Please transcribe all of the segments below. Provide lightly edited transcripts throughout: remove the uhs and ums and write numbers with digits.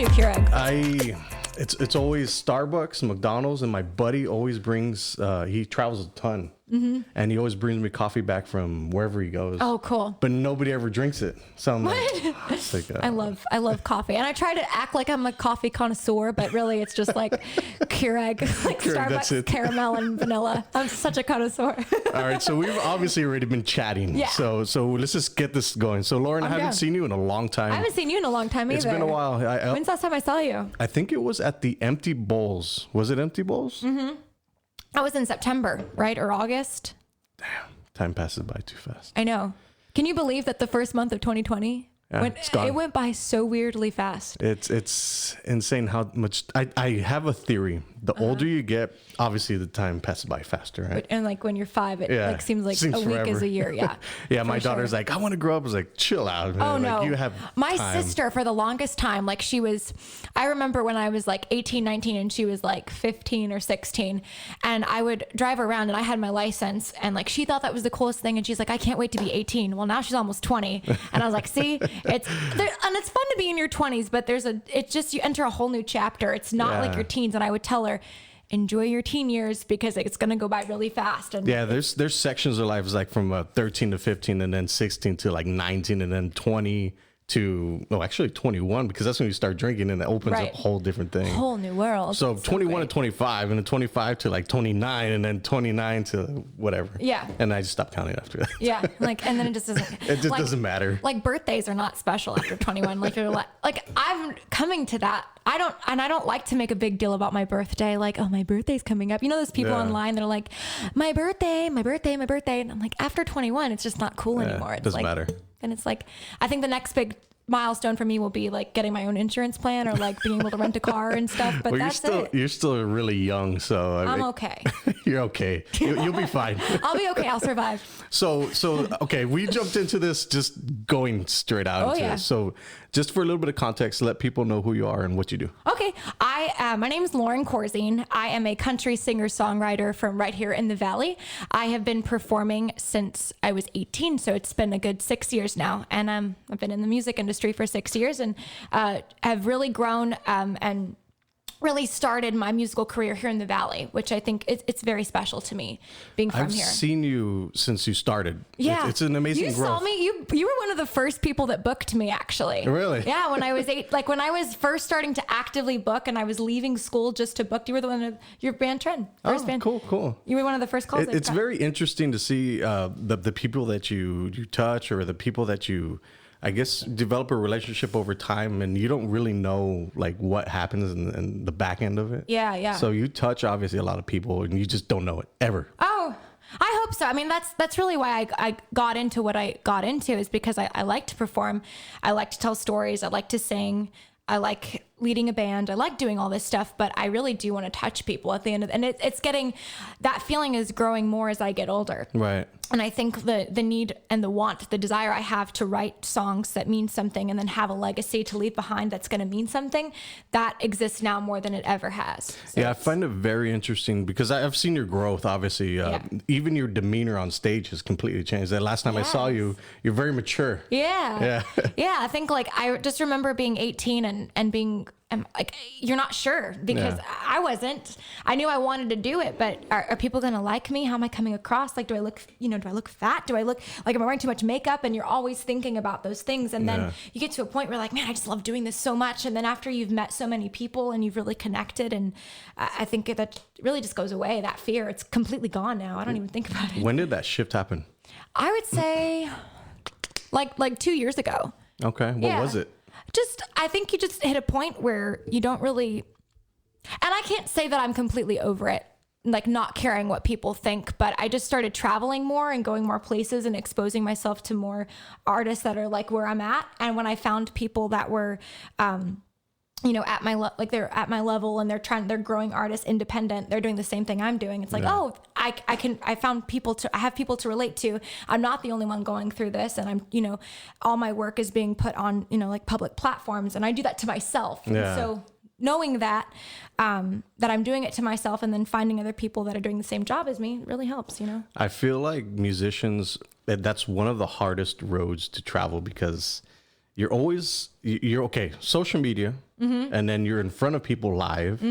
do Keurig? It's always Starbucks, McDonald's, and my buddy always brings. He travels a ton, and he always brings me coffee back from wherever he goes. Oh, cool. But nobody ever drinks it. So I'm I love coffee, and I try to act like I'm a coffee connoisseur, but really it's just like Keurig, like Keurig, Starbucks caramel and vanilla. I'm such a connoisseur. All right, so we've obviously already been chatting. Yeah. So let's just get this going. So Lauren, I haven't seen you in a long time. I haven't seen you in a long time either. It's been a while. When's the last time I saw you? I think it was at the Empty Bowls. Was it Empty Bowls? Mm-hmm. I was in September, right? Or August? Damn, time passes by too fast. I know. Can you believe that the first month of 2020 it's gone. It went by so weirdly fast? It's insane how much I have a theory. The older you get, obviously the time passes by faster, right? And like when you're 5, it seems like a week is a year. Yeah. Yeah. My daughter's like, I want to grow up. I was like, chill out, man. Oh no. Like, you have my time. sister for the longest time, like I remember when I was like 18, 19 and she was like 15 or 16, and I would drive around and I had my license, and like she thought that was the coolest thing, and she's like, I can't wait to be 18. Well, now she's almost 20. And I was like, see, it's fun to be in your 20s, but you enter a whole new chapter. It's not like your teens. And I would tell her, enjoy your teen years because it's going to go by really fast. And yeah, there's sections of life like from 13 to 15 and then 16 to like 19 and then 20 to, actually 21, because that's when you start drinking and it opens up a whole different thing. Whole new world. So 21 to 25 and then 25 to like 29 and then 29 to whatever. Yeah. And I just stopped counting after that. Yeah. And then it just doesn't. It just doesn't matter. Like birthdays are not special after 21. Like you're like I'm coming to that. I don't like to make a big deal about my birthday. Like, oh, my birthday's coming up. You know, those people online that are like, my birthday. And I'm like, after 21, it's just not cool anymore. It doesn't matter. And it's like, I think the next big milestone for me will be like getting my own insurance plan or like being able to rent a car and stuff. But you're still really young, so I'm okay. You're okay. You'll be fine. I'll be okay. I'll survive. So okay, we jumped into this just going straight out into it. So just for a little bit of context, let people know who you are and what you do. Okay. My name is Lauren Corzine. I am a country singer-songwriter from right here in the Valley. I have been performing since I was 18, so it's been a good 6 years now. And I've been in the music industry for 6 years and have really grown and really started my musical career here in the Valley, which I think it's very special to me being from here. I've seen you since you started. Yeah. It's an amazing growth. You saw me. You were one of the first people that booked me, actually. Really? Yeah. When I was when I was first starting to actively book and I was leaving school just to book, you were the one of your band trend. First band. Cool. You were one of the first calls. It's very interesting to see the people that you touch or the people that you, I guess, develop a relationship over time, and you don't really know like what happens in the back end of it. Yeah. So you touch obviously a lot of people, and you just don't know it ever. Oh, I hope so. I mean, that's really why I got into what I got into, is because I like to perform. I like to tell stories. I like to sing. I like leading a band. I like doing all this stuff, but I really do want to touch people at the end of it. And it's getting, that feeling is growing more as I get older. Right. And I think the need and the want, the desire I have to write songs that mean something and then have a legacy to leave behind that's going to mean something, that exists now more than it ever has. So yeah, I find it very interesting because I've seen your growth, obviously. Even your demeanor on stage has completely changed. The last time I saw you, you're very mature. Yeah. Yeah, I think like I just remember being 18 and being like, you're not sure because I wasn't. I knew I wanted to do it, but are people going to like me? How am I coming across? Like, do I look fat? Do I look like, am I wearing too much makeup? And you're always thinking about those things. And then you get to a point where like, man, I just love doing this so much. And then after you've met so many people and you've really connected, and I think that really just goes away. That fear, it's completely gone now. I don't even think about it. When did that shift happen? I would say like 2 years ago. Okay. What was it? I think you just hit a point where you don't really, and I can't say that I'm completely over it, like not caring what people think, but I just started traveling more and going more places and exposing myself to more artists that are like where I'm at. And when I found people that were, at my they're at my level and they're growing artists, independent, they're doing the same thing I'm doing. It's like, I have people to relate to. I'm not the only one going through this, and I'm, all my work is being put on, like public platforms, and I do that to myself. Yeah. And so knowing that I'm doing it to myself, and then finding other people that are doing the same job as me really helps. I feel like musicians, that's one of the hardest roads to travel because you're always, you're okay, social media, and then you're in front of people live.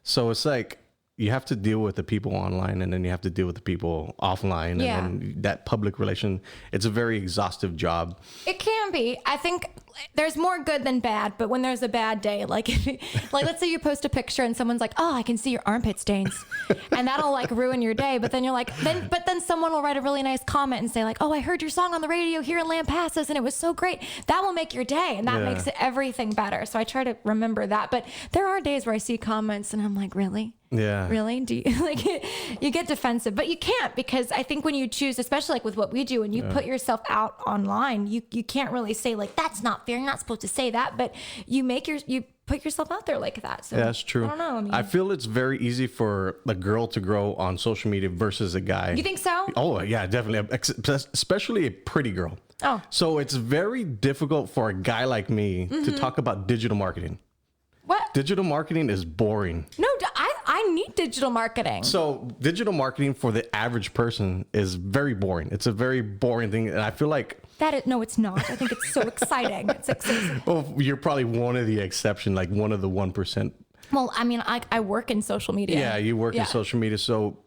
So it's like, you have to deal with the people online, and then you have to deal with the people offline. Yeah. And then that public relation, it's a very exhaustive job. It can be. I think there's more good than bad, but when there's a bad day, like, like let's say you post a picture and someone's like, oh, I can see your armpit stains, and that'll like ruin your day. But then you're like, but then someone will write a really nice comment and say like, oh, I heard your song on the radio here in Lampasas and it was so great. That will make your day, and that makes everything better. So I try to remember that. But there are days where I see comments and I'm like, really? Yeah. Really? Do you like you get defensive, but you can't, because I think when you choose, especially like with what we do, and you put yourself out online, you can't really say like, that's not fair. You're not supposed to say that, but you put yourself out there like that. So Yeah, that's true. I don't know. I feel it's very easy for a girl to grow on social media versus a guy. You think so? Oh, yeah, definitely. Especially a pretty girl. Oh. So it's very difficult for a guy like me to talk about digital marketing. What? Digital marketing is boring. No, I need digital marketing. So digital marketing for the average person is very boring. It's a very boring thing. And I feel like... No, it's not. I think it's so exciting. It's exciting. Well, you're probably one of the exception, like one of the 1%. Well, I mean, I work in social media. Yeah, you work in social media. So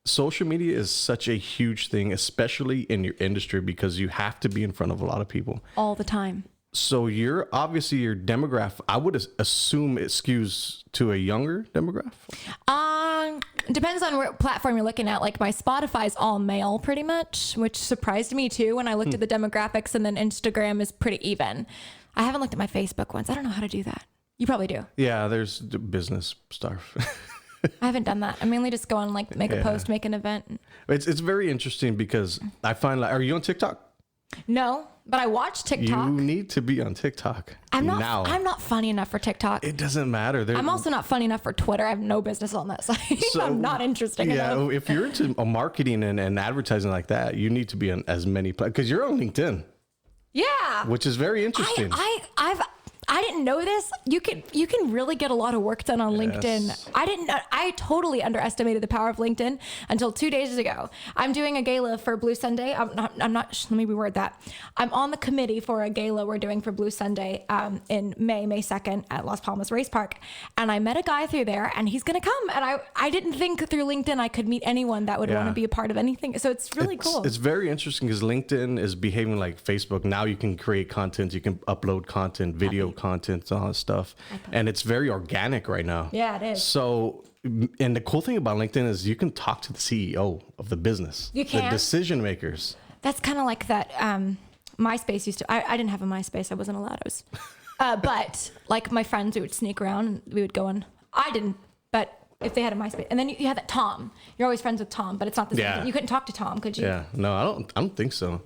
social media is such a huge thing, especially in your industry, because you have to be in front of a lot of people. All the time. So you're obviously your demographic, I would assume it skews to a younger demographic. Depends on what platform you're looking at. Like my Spotify's all male pretty much, which surprised me too when I looked at the demographics, and then Instagram is pretty even. I haven't looked at my Facebook once. I don't know how to do that. You probably do. Yeah, there's the business stuff. I haven't done that. I mainly just go on like make a post, make an event. It's very interesting because I find like, are you on TikTok? No, but I watch TikTok. You need to be on TikTok. I'm not funny enough for TikTok. It doesn't matter. I'm also not funny enough for Twitter. I have no business on that site. So, I'm not interesting enough. Yeah, if you're into marketing and advertising like that, you need to be on as many because you're on LinkedIn. Yeah, which is very interesting. I didn't know this. You can really get a lot of work done on LinkedIn. I didn't know. I totally underestimated the power of LinkedIn until 2 days ago. I'm doing a gala for Blue Sunday. I'm not, let me reword that. I'm on the committee for a gala we're doing for Blue Sunday in May 2nd at Las Palmas Race Park. And I met a guy through there and he's going to come. And I didn't think through LinkedIn I could meet anyone that would want to be a part of anything. So it's really cool. It's very interesting because LinkedIn is behaving like Facebook. Now you can create content, you can upload content, video content, all that stuff, and it's very organic right now. Yeah, it is. So, and the cool thing about LinkedIn is you can talk to the CEO of the business. You can. The decision makers. That's kind of like that. MySpace used to. I didn't have a MySpace. I wasn't allowed to. But like my friends, we would sneak around and we would go on. I didn't, but if they had a MySpace, and then you had that Tom. You're always friends with Tom, but it's not the same thing. You couldn't talk to Tom, could you? Yeah. No, I don't think so.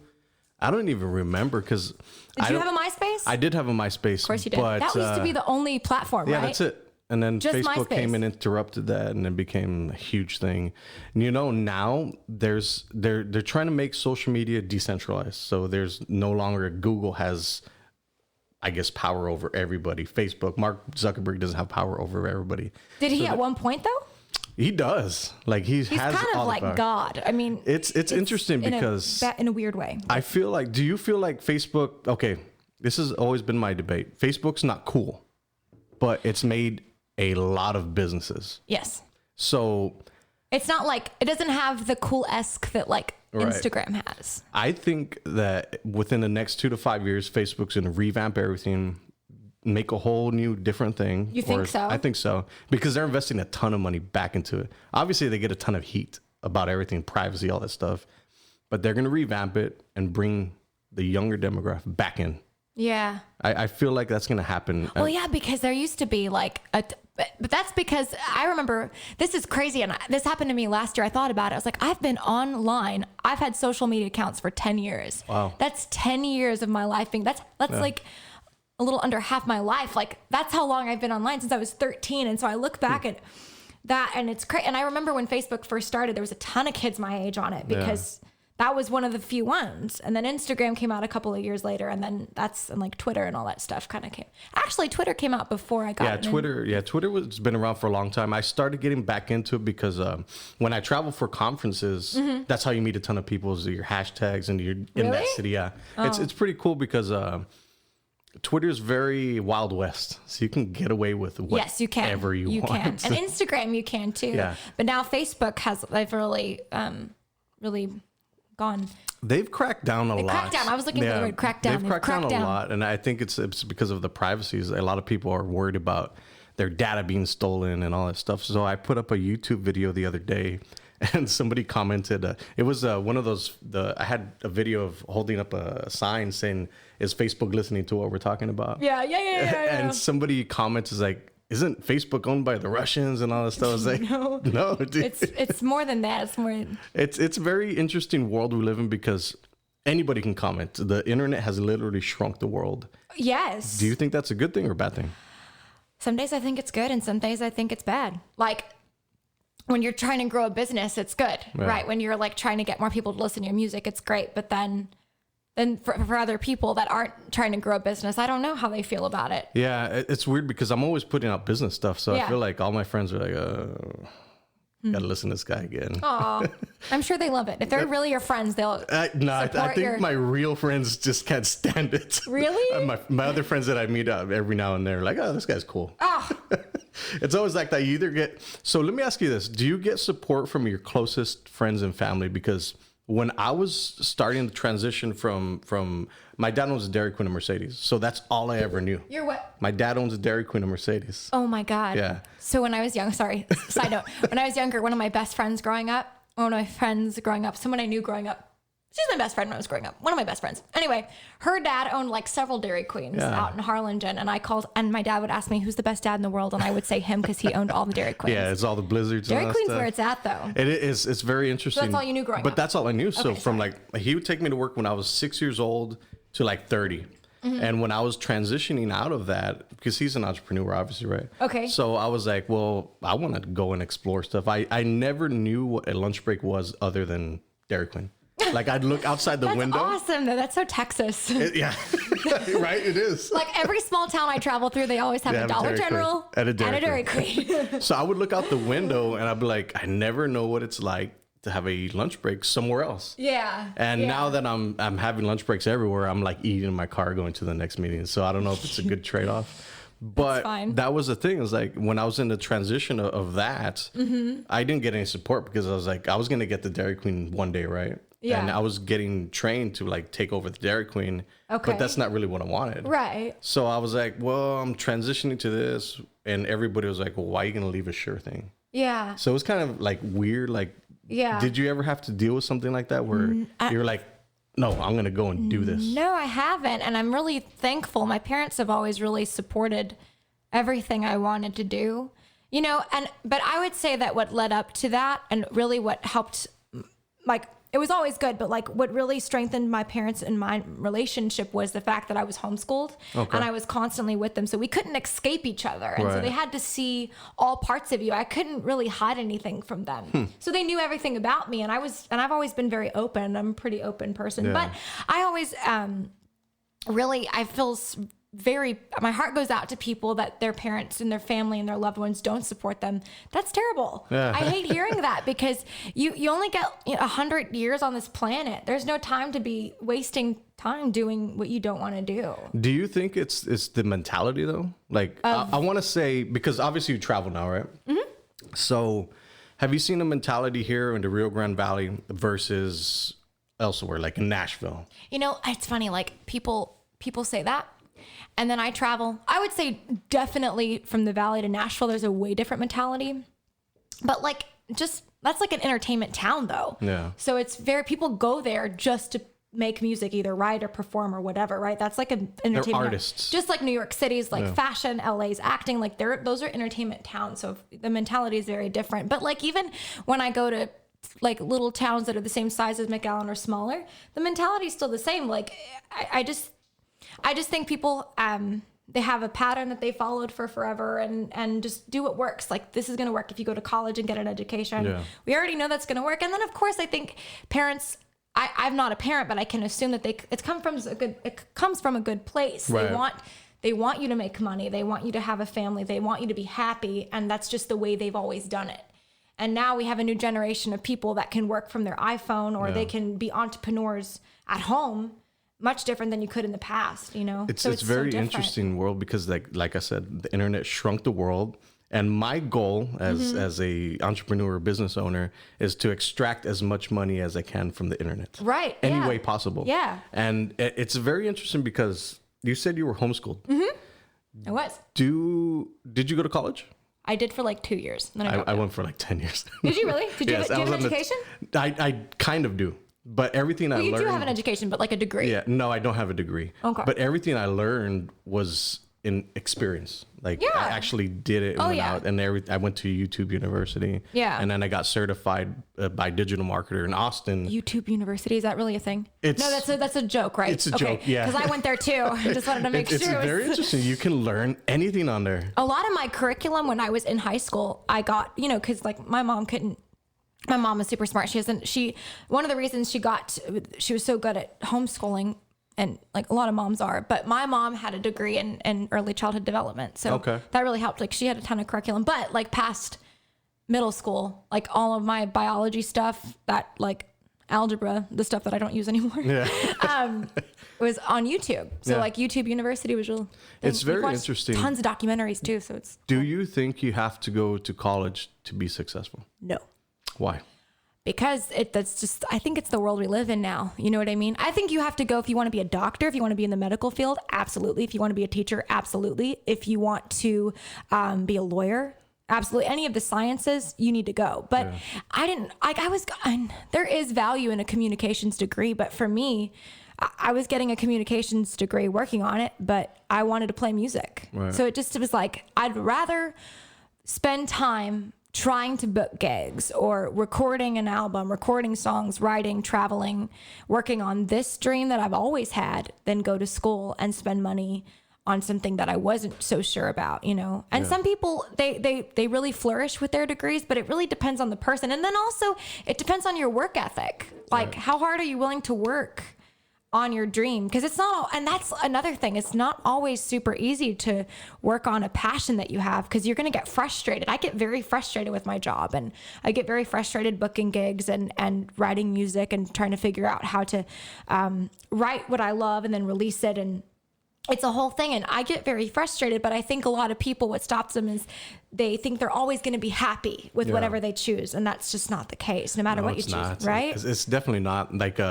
I don't even remember because. Did you have a MySpace? I did have a MySpace. Of course you did. But, that used to be the only platform, right? Yeah, that's it. And then Just Facebook MySpace. came and interrupted that, and it became a huge thing. And now they're trying to make social media decentralized. So there's no longer Google has, I guess, power over everybody. Facebook, Mark Zuckerberg doesn't have power over everybody. Did he at one point though? He does. Like he's has kind of like God. I mean, it's interesting because in a weird way. I feel like. Do you feel like Facebook? Okay, this has always been my debate. Facebook's not cool, but it's made a lot of businesses. Yes. So it's not like it doesn't have the cool-esque that like Instagram has. I think that within the next 2 to 5 years, Facebook's going to revamp everything, make a whole new different thing. You think so? I think so, because they're investing a ton of money back into it. Obviously, they get a ton of heat about everything, privacy, all that stuff, but they're going to revamp it and bring the younger demographic back in. Yeah. I feel like that's going to happen. Well, yeah, because there used to be like but that's because I remember, this is crazy. And this happened to me last year. I thought about it. I was like, I've been online. I've had social media accounts for 10 years. Wow. That's 10 years of my life being, that's like a little under half my life. Like that's how long I've been online, since I was 13. And so I look back at that and it's crazy. And I remember when Facebook first started, there was a ton of kids my age on it because that was one of the few ones. And then Instagram came out a couple of years later, and then and like Twitter and all that stuff kind of came. Actually, Twitter came out before I got it. Twitter was been around for a long time. I started getting back into it because when I travel for conferences, that's how you meet a ton of people, is your hashtags and you're in that city. Yeah. It's pretty cool because Twitter's very Wild West, so you can get away with Yes, you can. whatever you want. Can. And Instagram, you can too. Yeah. But now Facebook has, they've really, really gone. They've cracked down a lot. Cracked down. I was looking for the word cracked down. They've cracked down a lot, and I think it's because of the privacy. A lot of people are worried about their data being stolen and all that stuff. So I put up a YouTube video the other day, and somebody commented. It was one of those. I had a video of holding up a sign saying, "Is Facebook listening to what we're talking about?" Yeah. And somebody comments is like, "Isn't Facebook owned by the Russians and all that stuff?" I was like, no, dude. It's more than that. It's more. It's a very interesting world we live in because anybody can comment. The internet has literally shrunk the world. Yes. Do you think that's a good thing or a bad thing? Some days I think it's good, and some days I think it's bad. Like when you're trying to grow a business, it's good, right? When you're like trying to get more people to listen to your music, it's great. But then for other people that aren't trying to grow a business, I don't know how they feel about it. Yeah, it's weird because I'm always putting out business stuff. So I feel like all my friends are like, gotta listen to this guy again. Aw, I'm sure they love it. If they're really your friends, they'll I think my real friends just can't stand it. Really? My other friends that I meet up every now and then are like, oh, this guy's cool. Oh. It's always like that. You either get... So let me ask you this. Do you get support from your closest friends and family? Because when I was starting the transition from my dad owns a Dairy Queen and Mercedes. So that's all I ever knew. You're what? My dad owns a Dairy Queen and Mercedes. Oh my God. Yeah. So when I was young, sorry, side note, when I was younger, one of my best friends growing up, someone I knew growing up, she's my best friend when I was growing up. One of my best friends. Anyway, her dad owned like several Dairy Queens out in Harlingen. And my dad would ask me, who's the best dad in the world? And I would say him because he owned all the Dairy Queens. Yeah, it's all the Blizzards. Dairy and Queen's stuff. where it's at though. It is. It's very interesting. So that's all you knew growing up? But that's all I knew. So Okay, from sorry. like, he would take me to work when I was 6 years old to like 30. Mm-hmm. And when I was transitioning out of that, because he's an entrepreneur, obviously, right? Okay. So I was like, well, I want to go and explore stuff. I never knew what a lunch break was other than Dairy Queen. Like I'd look outside the window. That's awesome though. That's so Texas. Yeah, right. It is. Like every small town I travel through, they always have a Dollar General and a Dairy Queen. So I would look out the window and I'd be like, I never know what it's like to have a lunch break somewhere else. Yeah. And now that I'm having lunch breaks everywhere, I'm like eating in my car going to the next meeting. So I don't know if it's a good trade-off. But that was the thing. It was like when I was in the transition of that, I didn't get any support because I was like, I was going to get the Dairy Queen one day, right? Yeah. And I was getting trained to like take over the Dairy Queen. Okay. But that's not really what I wanted. Right. So I was like, well, I'm transitioning to this. And everybody was like, well, why are you going to leave a sure thing? Yeah. So it was kind of like weird. Like, did you ever have to deal with something like that where you're like, no, I'm going to go and do this? No, I haven't. And I'm really thankful. My parents have always really supported everything I wanted to do, you know, but I would say that what led up to that and really what helped, like, it was always good, but like what really strengthened my parents and my relationship was the fact that I was homeschooled and I was constantly with them. So we couldn't escape each other. And so they had to see all parts of you. I couldn't really hide anything from them. So they knew everything about me. And I've always been very open. I'm a pretty open person, but I always, I feel my heart goes out to people that their parents and their family and their loved ones don't support them. That's terrible. I hate hearing that because you only get 100 years on this planet. There's no time to be wasting time doing what you don't want to do. Do you think it's the mentality though? Like I want to say, because obviously you travel now, right? Mm-hmm. So have you seen the mentality here in the Rio Grande Valley versus elsewhere, like in Nashville? You know, it's funny, like people say that. And then I travel. I would say definitely from the Valley to Nashville, there's a way different mentality. But like, that's like an entertainment town though. Yeah. So people go there just to make music, either write or perform or whatever, right? That's like an entertainment. They're artists. Just like New York City's like fashion, LA's acting, like those are entertainment towns. So the mentality is very different. But like even when I go to like little towns that are the same size as McAllen or smaller, the mentality is still the same. Like I just think people, they have a pattern that they followed for forever and just do what works. Like this is going to work if you go to college and get an education. Yeah. We already know that's going to work. And then of course I think parents, I'm not a parent, but I can assume that it comes from a good place. Right. They want you to make money. They want you to have a family. They want you to be happy. And that's just the way they've always done it. And now we have a new generation of people that can work from their iPhone or they can be entrepreneurs at home. much different than you could in the past, you know? It's So it's very so different. interesting world because like I said, the internet shrunk the world. And my goal as a entrepreneur or business owner is to extract as much money as I can from the internet. Right. Any yeah. way possible. Yeah. And it's very interesting because you said you were homeschooled. I was. Did you go to college? I did for like 2 years. Then I dropped I out. went for like 10 years. Did you really? Did you, Yes, do you have an education? I kind of do. But everything I You learned. do have an education, but like a degree. Yeah, no, I don't have a degree. Okay. But everything I learned was in experience. Like Yeah. I actually did it and went yeah. out and I went to YouTube University. Yeah. And then I got certified by Digital Marketer in Austin. YouTube University, is that really a thing? It's- No, that's a joke, right? It's a joke, yeah. Because I went there too. I just wanted to make It's sure. it very was- interesting. You can learn anything on there. A lot of my curriculum when I was in high school, I got, you know, because like my mom was super smart. One of the reasons she was so good at homeschooling, and like a lot of moms are, but my mom had a degree in early childhood development. So that really helped. Like she had a ton of curriculum, but like past middle school, like all of my biology stuff, that like algebra, the stuff that I don't use anymore, was on YouTube. So like YouTube University was real. It's very We've watched interesting. Tons of documentaries too. So it's Do you think you have to go to college to be successful? no. Why? Because I think it's the world we live in now. You know what I mean? I think you have to go if you want to be a doctor, if you want to be in the medical field, absolutely. If you want to be a teacher, absolutely. If you want to be a lawyer, absolutely. Any of the sciences, you need to go. But there is value in a communications degree. But for me, I was getting a communications degree working on it, but I wanted to play music. Right. So it was like, I'd rather spend time trying to book gigs or recording an album, recording songs, writing, traveling, working on this dream that I've always had, than go to school and spend money on something that I wasn't so sure about, you know? And some people, they really flourish with their degrees, but it really depends on the person. And then also it depends on your work ethic. Like how hard are you willing to work on your dream? Because it's not, and that's another thing. It's not always super easy to work on a passion that you have, because you're going to get frustrated. I get very frustrated with my job, and I get very frustrated booking gigs and writing music and trying to figure out how to write what I love and then release it. And it's a whole thing. And I get very frustrated, but I think a lot of people, what stops them is they think they're always going to be happy with whatever they choose. And that's just not the case, no matter what you choose, right? It's definitely not. Like,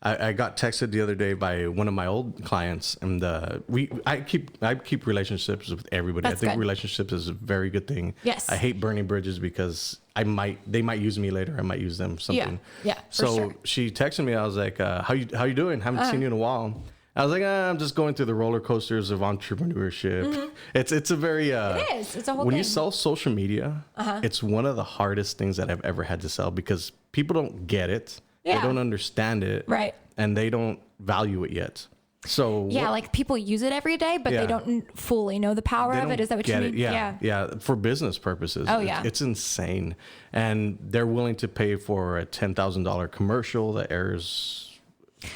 I got texted the other day by one of my old clients, and I keep relationships with everybody. That's I think good. relationships is a very good thing. Yes. I hate burning bridges because they might use me later. I might use them something. Yeah, for So sure. she texted me. I was like, how you doing? Haven't seen you in a while. I was like, I'm just going through the roller coasters of entrepreneurship. Mm-hmm. It's a very It is. It's a whole when thing. you sell social media, it's one of the hardest things that I've ever had to sell, because people don't get it. Yeah. They don't understand it. Right. And they don't value it yet. So Yeah, like people use it every day, but Yeah. they don't fully know the power they of don't it. Is that what you get mean? it. Yeah. For business purposes. Oh, yeah. It's insane. And they're willing to pay for a $10,000 commercial that airs.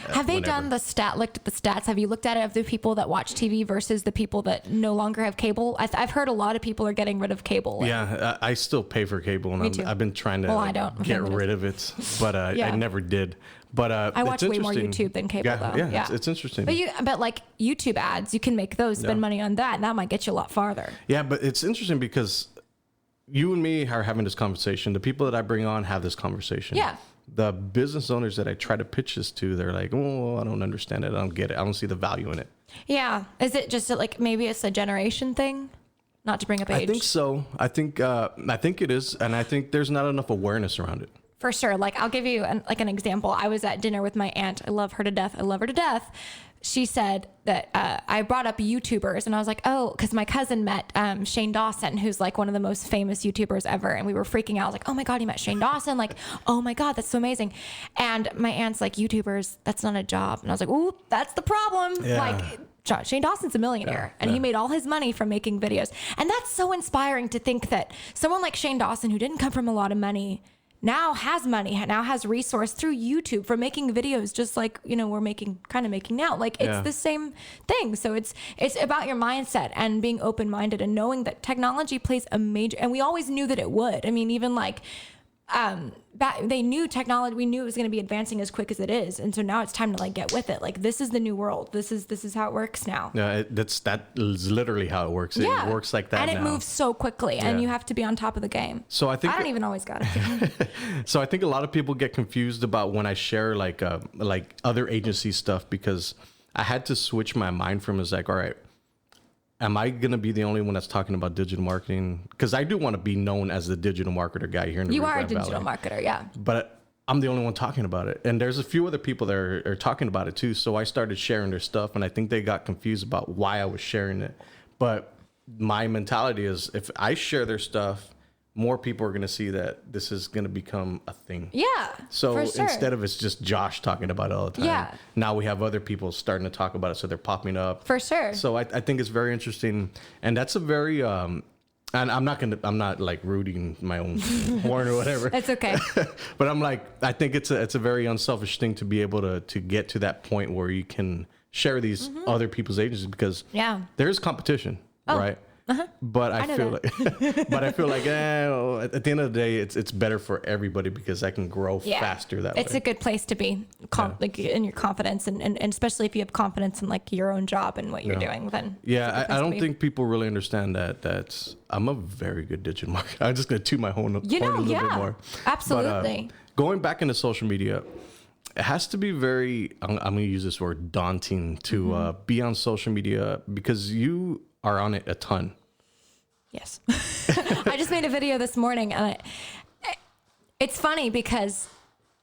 Have they whenever. done looked at the stats? Have you looked at it of the people that watch TV versus the people that no longer have cable? I've heard a lot of people are getting rid of cable. Yeah, I still pay for cable, and too. I've been trying to I don't. get Thank rid of it, but Yeah. I never did. But I watch it's way more interesting. YouTube than cable, Yeah, though. yeah, Yeah. It's interesting. But like YouTube ads, you can make those, spend money on that, and that might get you a lot farther. Yeah, but it's interesting because you and me are having this conversation. The people that I bring on have this conversation. Yeah. The business owners that I try to pitch this to, they're like, oh, I don't understand it. I don't get it. I don't see the value in it. Yeah. Is it just like maybe it's a generation thing? Not to bring up age. I think so. I think it is. And I think there's not enough awareness around it. For sure. Like I'll give you an example. I was at dinner with my aunt. I love her to death. She said that I brought up YouTubers, and I was like, oh, because my cousin met Shane Dawson, who's like one of the most famous YouTubers ever. And we were freaking out. I was like, oh my God, you met Shane Dawson. Like, oh my God, that's so amazing. And my aunt's like, YouTubers, that's not a job. And I was like, ooh, that's the problem. Yeah. Like, Shane Dawson's a millionaire, and he made all his money from making videos. And that's so inspiring to think that someone like Shane Dawson, who didn't come from a lot of money, now has money, now has resource through YouTube for making videos, just like, you know, we're making now. Like it's the same thing. So it's about your mindset and being open-minded and knowing that technology plays a major, and we always knew that it would. I mean, even like they knew technology, we knew it was going to be advancing as quick as it is. And so now it's time to like get with it. Like, this is the new world. This is how it works now. Yeah, that is literally how it works. It works like that. And it now. Moves so quickly, and you have to be on top of the game. So I think I don't even always got it. So I think a lot of people get confused about when I share like other agency stuff, because I had to switch my mind from, it's like, all right, am I going to be the only one that's talking about digital marketing? Because I do want to be known as the digital marketer guy here in the You Rio are a Grande digital Valley. marketer, yeah. But I'm the only one talking about it. And there's a few other people that are talking about it too. So I started sharing their stuff, and I think they got confused about why I was sharing it. But my mentality is, if I share their stuff, more people are going to see that this is going to become a thing. Yeah. So for sure. instead of it's just Josh talking about it all the time, now we have other people starting to talk about it. So they're popping up. For sure. So I think it's very interesting. And that's a very, and I'm not like rooting my own horn or whatever. It's okay. But I'm like, I think it's a very unselfish thing to be able to get to that point where you can share these other people's agencies, because there's competition, right? But I feel like, at the end of the day, it's better for everybody, because I can grow faster that way. It's a good place to be, like in your confidence, and especially if you have confidence in like your own job and what you're doing. Then I don't think people really understand that I'm a very good digital marketer. I'm just gonna toot my horn a little bit more. Absolutely. But, going back into social media, it has to be very, I'm gonna use this word, daunting to be on social media, because you are on it a ton. Yes. I just made a video this morning, and it's funny because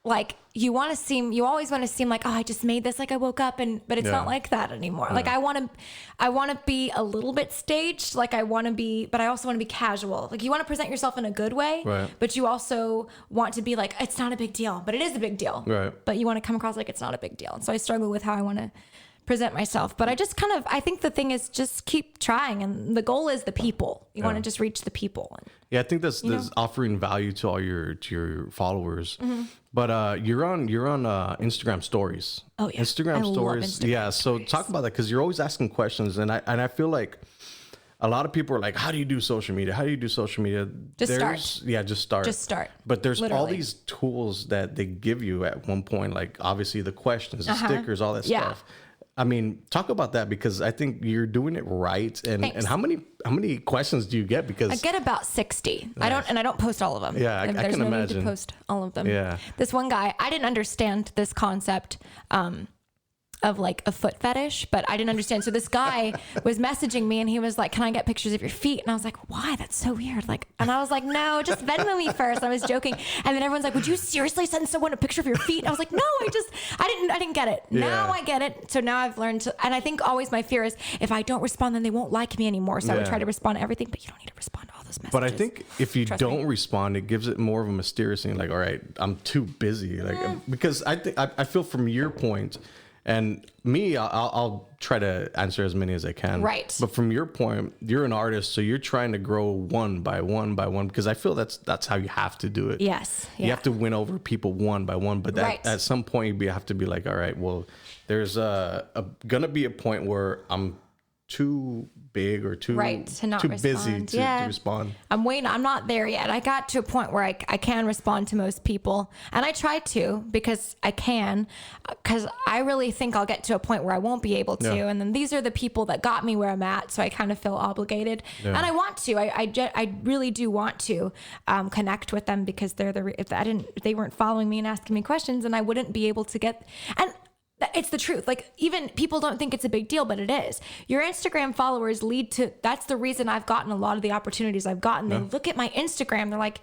like you always want to seem like, oh, I just made this, like I woke up, but it's not like that anymore. Like I want to be a little bit staged. Like I want to be, but I also want to be casual. Like you want to present yourself in a good way, right, but you also want to be like, it's not a big deal, but it is a big deal. Right. But you want to come across like it's not a big deal. And so I struggle with how I want to present myself, but I think the thing is just keep trying, and the goal is the people. You want to just reach the people. Yeah, I think that's offering value to all your followers. But you're on Instagram stories. Oh yeah, Instagram stories. Yeah, so talk about that, because you're always asking questions, and I feel like a lot of people are like, how do you do social media? How do you do social media? Just start. Yeah, just start. Just start. But there's Literally. all these tools that they give you at one point, like obviously the questions, the stickers, all that stuff. I mean, talk about that, because I think you're doing it right. And how many questions do you get? Because I get about 60. Nice. I don't post all of them. Yeah, I There's can no imagine. need to post all of them. Yeah. This one guy, I didn't understand this concept of like a foot fetish, but I didn't understand. So this guy was messaging me, and he was like, can I get pictures of your feet? And I was like, why? That's so weird. Like, and I was like, no, just Venmo me first. I was joking. And then everyone's like, would you seriously send someone a picture of your feet? And I was like, no, I didn't get it. Yeah. Now I get it. So now I've learned to, and I think always my fear is if I don't respond, then they won't like me anymore. So I would try to respond to everything, but you don't need to respond to all those messages. But I think if you don't respond, it gives it more of a mysterious thing. Like, all right, I'm too busy. Like, because I feel from your point, and me, I'll try to answer as many as I can. Right. But from your point, you're an artist, so you're trying to grow one by one by one, because I feel that's how you have to do it. Yes. You have to win over people one by one. But at some point, you have to be like, all right, well, there's gonna be a point where I'm too big or too busy to respond. I'm waiting. I'm not there yet. I got to a point where I can respond to most people, and I try to, because I can, because I really think I'll get to a point where I won't be able to. And then these are the people that got me where I'm at, so I kind of feel obligated, and I want to. I really do want to connect with them, because if they weren't following me and asking me questions, and I wouldn't be able to get. And it's the truth. Like, even people don't think it's a big deal, but it is. Your Instagram followers that's the reason I've gotten a lot of the opportunities I've gotten. They look at my Instagram, they're like,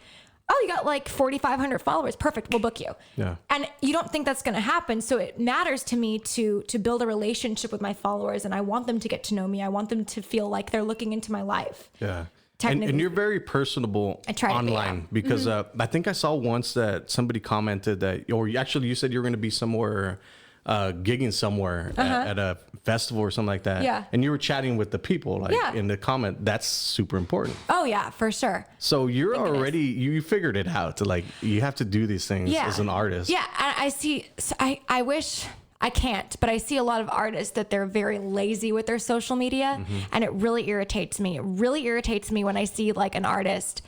oh, you got like 4,500 followers. Perfect. We'll book you. Yeah. And you don't think that's going to happen. So it matters to me to build a relationship with my followers, and I want them to get to know me. I want them to feel like they're looking into my life. Yeah. And you're very personable online, because I think I saw once that somebody commented that, or actually you said you were going to be somewhere, gigging somewhere at a festival or something like that. Yeah. And you were chatting with the people in the comment. That's super important. Oh yeah, for sure. So you're already, you figured it out to, like, you have to do these things as an artist. Yeah. I see. So I wish I can't, but I see a lot of artists that they're very lazy with their social media, and it really irritates me. It really irritates me when I see like an artist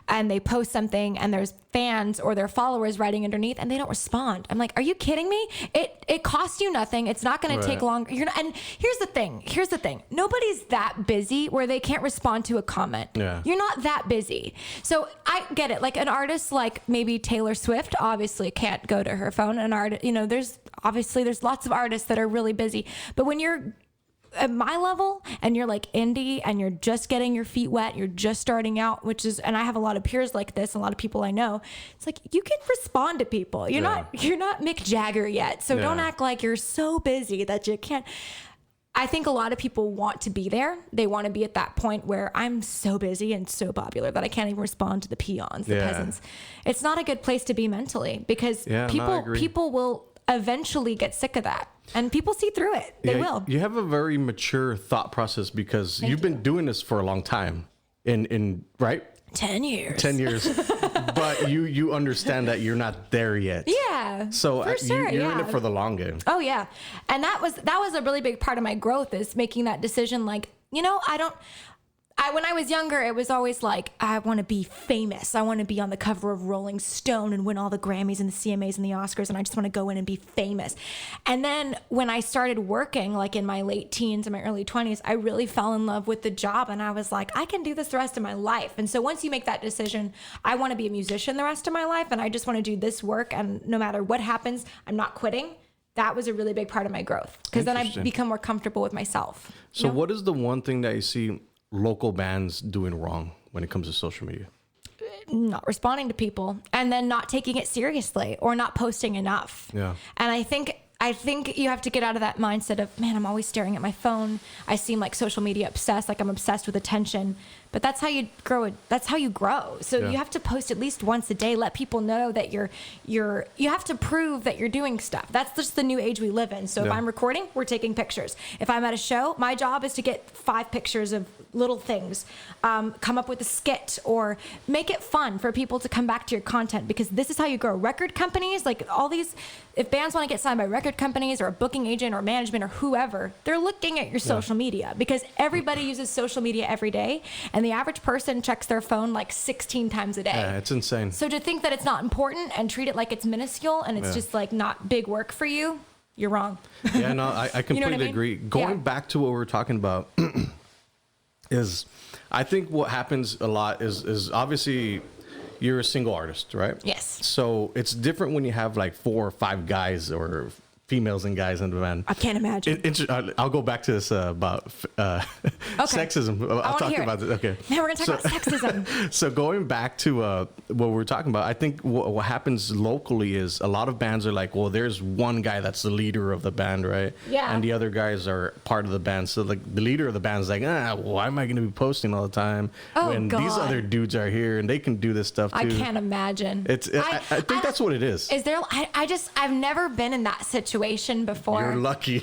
and they post something and there's fans or their followers writing underneath and they don't respond. I'm like, are you kidding me? It costs you nothing. It's not going to take long. And here's the thing. Nobody's that busy where they can't respond to a comment. Yeah. You're not that busy. So I get it. Like an artist like maybe Taylor Swift obviously can't go to her phone. An artist, there's lots of artists that are really busy. But when you're at my level and you're like indie and you're just getting your feet wet, you're just starting out, and I have a lot of peers like this, and a lot of people I know, it's like, you can respond to people. You're not Mick Jagger yet. So don't act like you're so busy that you can't. I think a lot of people want to be there. They want to be at that point where I'm so busy and so popular that I can't even respond to the peons, the peasants. It's not a good place to be mentally, because people will eventually get sick of that. And people see through it. They will. You have a very mature thought process, because you've been doing this for a long time. Right? 10 years. 10 years. But you understand that you're not there yet. Yeah. So you're in it for the long game. Oh yeah. And that was a really big part of my growth, is making that decision. Like, when I was younger, it was always like, I want to be famous. I want to be on the cover of Rolling Stone and win all the Grammys and the CMAs and the Oscars. And I just want to go in and be famous. And then when I started working, like in my late teens and my early 20s, I really fell in love with the job. And I was like, I can do this the rest of my life. And so once you make that decision, I want to be a musician the rest of my life. And I just want to do this work. And no matter what happens, I'm not quitting. That was a really big part of my growth, because then I become more comfortable with myself. So what is the one thing that you see local bands doing wrong when it comes to social media? Not responding to people, and then not taking it seriously, or not posting enough. Yeah. And I think you have to get out of that mindset of, man, I'm always staring at my phone. I seem like social media obsessed, like I'm obsessed with attention. But that's how you grow. That's how you grow. So you have to post at least once a day. Let people know that you have to prove that you're doing stuff. That's just the new age we live in. So if I'm recording, we're taking pictures. If I'm at a show, my job is to get 5 pictures of little things, come up with a skit, or make it fun for people to come back to your content, because this is how you grow. Record companies, like all these, if bands want to get signed by record companies or a booking agent or management or whoever, they're looking at your social media, because everybody uses social media every day. And the average person checks their phone like 16 times a day. Yeah, it's insane. So to think that it's not important and treat it like it's minuscule and it's just like not big work for you, you're wrong. Yeah, no, I completely agree. Going back to what we were talking about is, I think what happens a lot is obviously you're a single artist, right? Yes. So it's different when you have like 4 or 5 guys or females and guys in the band. I can't imagine. I'll go back to this about sexism. I'll talk about this. Okay. Now we're going to talk about sexism. So going back to what we were talking about, I think what happens locally is a lot of bands are like, well, there's one guy that's the leader of the band, right? Yeah. And the other guys are part of the band. So like the leader of the band is like, why am I going to be posting all the time when these other dudes are here and they can do this stuff too? I can't imagine. I think that's what it is. Is there? I've never been in that situation before. You're lucky.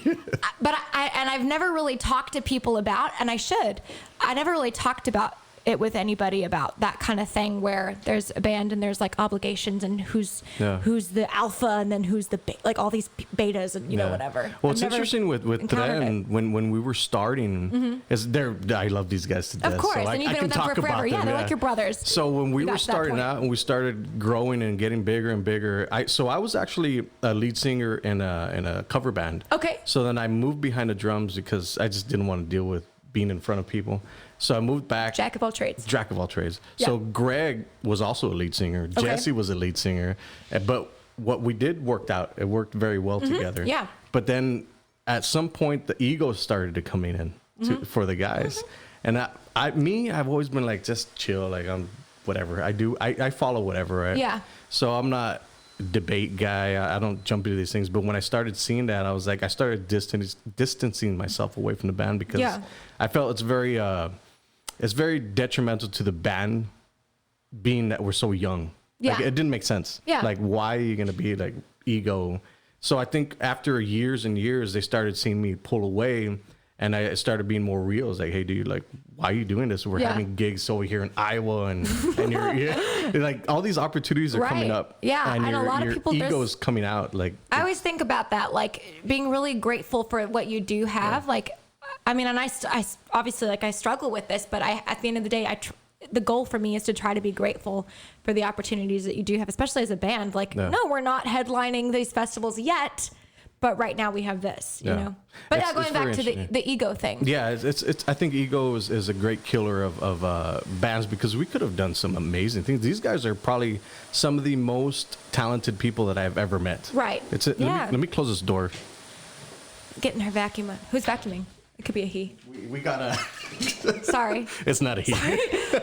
But I've never really talked to people about, and I should. I never really talked about it with anybody about that kind of thing, where there's a band and there's like obligations and who's the alpha and then who's the like all these betas and whatever. Well, it's interesting with Tren when we were starting is I love these guys to death. Of course, so and you've been with them for forever. Yeah, they're like your brothers. So when we were starting out and we started growing and getting bigger and bigger, I was actually a lead singer in a cover band. Okay. So then I moved behind the drums because I just didn't want to deal with being in front of people. So I moved back. Jack of all trades. Yeah. So Greg was also a lead singer. Okay. Jesse was a lead singer. But what we did worked out. It worked very well together. Yeah. But then at some point, the ego started to come in for the guys. And I've always been like, just chill. Like, I'm whatever. I follow whatever, right? Yeah. So I'm not a debate guy. I don't jump into these things. But when I started seeing that, I was like, I started distancing myself away from the band, because I felt it's very detrimental to the band, being that we're so young. Yeah. Like, it didn't make sense. Yeah. Like, why are you going to be like ego? So I think after years and years, they started seeing me pull away, and I started being more real. I was like, hey, dude, like, why are you doing this? We're having gigs over here in Iowa, and you're like, all these opportunities are coming up. Yeah. And a lot of people, ego's coming out. Like, I always think about that, like being really grateful for what you do have. Like, I mean, and I obviously, like, I struggle with this, but at the end of the day, the goal for me is to try to be grateful for the opportunities that you do have, especially as a band. Like, no, we're not headlining these festivals yet, but right now we have this, you know. But going back to the ego thing. Yeah, it's. I think ego is a great killer of bands, because we could have done some amazing things. These guys are probably some of the most talented people that I've ever met. Right. Let me close this door. Getting her vacuum. Who's vacuuming? It could be a he. We got a. Sorry. It's not a he.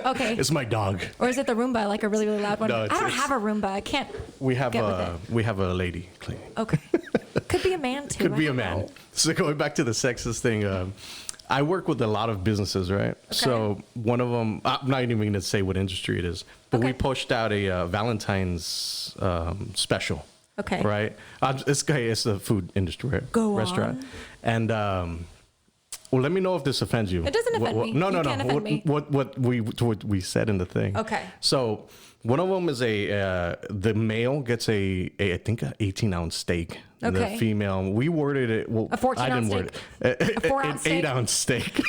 Okay. It's my dog. Or is it the Roomba, like a really, really loud one? No, I don't have a Roomba. I can't. We have a lady cleaning. Okay. Could be a man too. Could be a man. Know. So going back to the sexist thing, I work with a lot of businesses, right? Okay. So one of them, I'm not even going to say what industry it is, but we pushed out a Valentine's special. Okay. Right. It's the food industry, right? Restaurant. And well, let me know if this offends you. It doesn't offend me. No. Offend me. What we said in the thing. Okay. So one of them is the male gets I think an 18-ounce steak. Okay. The female, we worded it. Well, a 14-ounce steak. A 4-ounce steak. 8-ounce steak.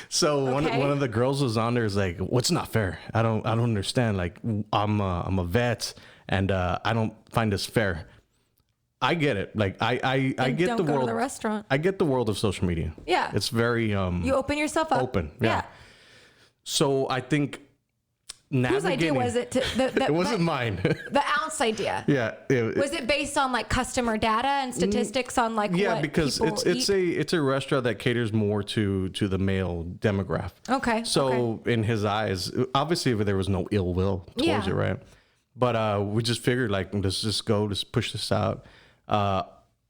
So one of the girls was on there is like, "What's not fair? I don't understand. Like I'm a vet, and I don't find this fair." I get it. Like I get the world. Don't go to the restaurant. I get the world of social media. Yeah. It's very you open yourself up. Open. Yeah. So I think whose idea was it? It wasn't mine. The ounce idea. Yeah. Was it based on like customer data and statistics on like what because people it's a restaurant that caters more to the male demographic. Okay. So in his eyes, obviously there was no ill will towards it, right? But we just figured like, let's just push this out.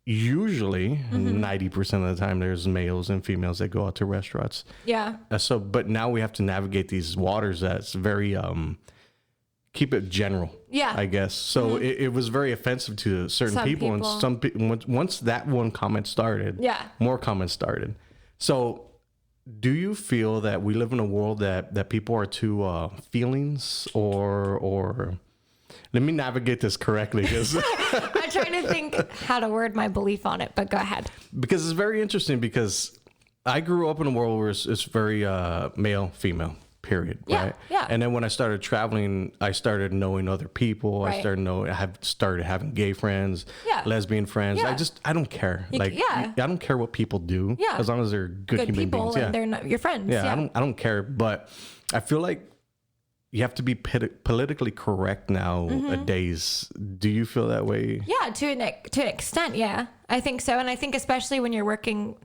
Usually 90% of the time there's males and females that go out to restaurants. Yeah. But now we have to navigate these waters that's very, keep it general. Yeah. I guess. So it was very offensive to certain people. And some people, once that one comment started, more comments started. So do you feel that we live in a world that people are too feelings or let me navigate this correctly, because I'm trying to think how to word my belief on it, but go ahead. Because it's very interesting, because I grew up in a world where it's very male, female, period. Right? Yeah. And then when I started traveling, I started knowing other people. Right. I started having gay friends, lesbian friends. Yeah. I don't care. I don't care what people do, as long as they're good human people beings. And they're not your friends. Yeah. I don't care. But I feel like you have to be politically correct nowadays. Do you feel that way? Yeah, to an extent, yeah. I think so. And I think especially when you're working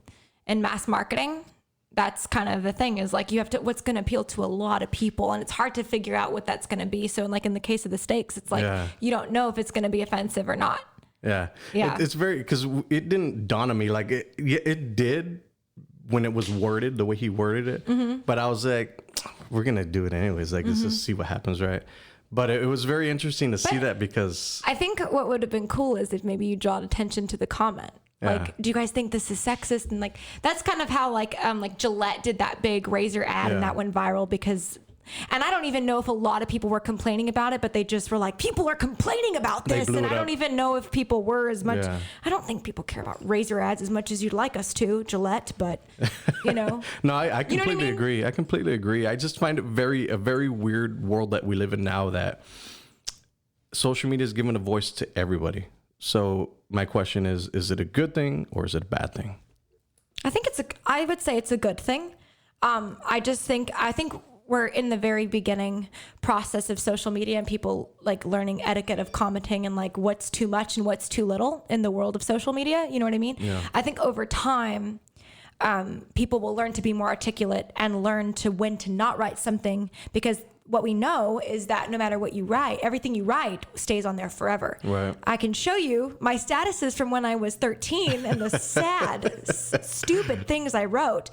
in mass marketing, that's kind of the thing, is like you have to, what's going to appeal to a lot of people, and it's hard to figure out what that's going to be. So like in the case of the steaks, it's like you don't know if it's going to be offensive or not. Yeah. It's very, because it didn't dawn on me. Like it did when it was worded the way he worded it. But I was like, we're going to do it anyways. Like, let's just see what happens, right? But it was very interesting to see that, because I think what would have been cool is if maybe you draw attention to the comment. Like, do you guys think this is sexist? And like, that's kind of how like Gillette did that big razor ad and that went viral, because, and I don't even know if a lot of people were complaining about it, but they just were like, people are complaining about this. And I don't even know if people were as much. I don't think people care about razor ads as much as you'd like us to, Gillette, but you know. No, I completely agree. I completely agree. I just find it a very weird world that we live in now, that social media is giving a voice to everybody. So my question is it a good thing or is it a bad thing? I would say it's a good thing. I think we're in the very beginning process of social media and people like learning etiquette of commenting and like what's too much and what's too little in the world of social media. You know what I mean? Yeah. I think over time, people will learn to be more articulate and learn to when to not write something, because what we know is that no matter what you write, everything you write stays on there forever. Right. I can show you my statuses from when I was 13 and the sad, stupid things I wrote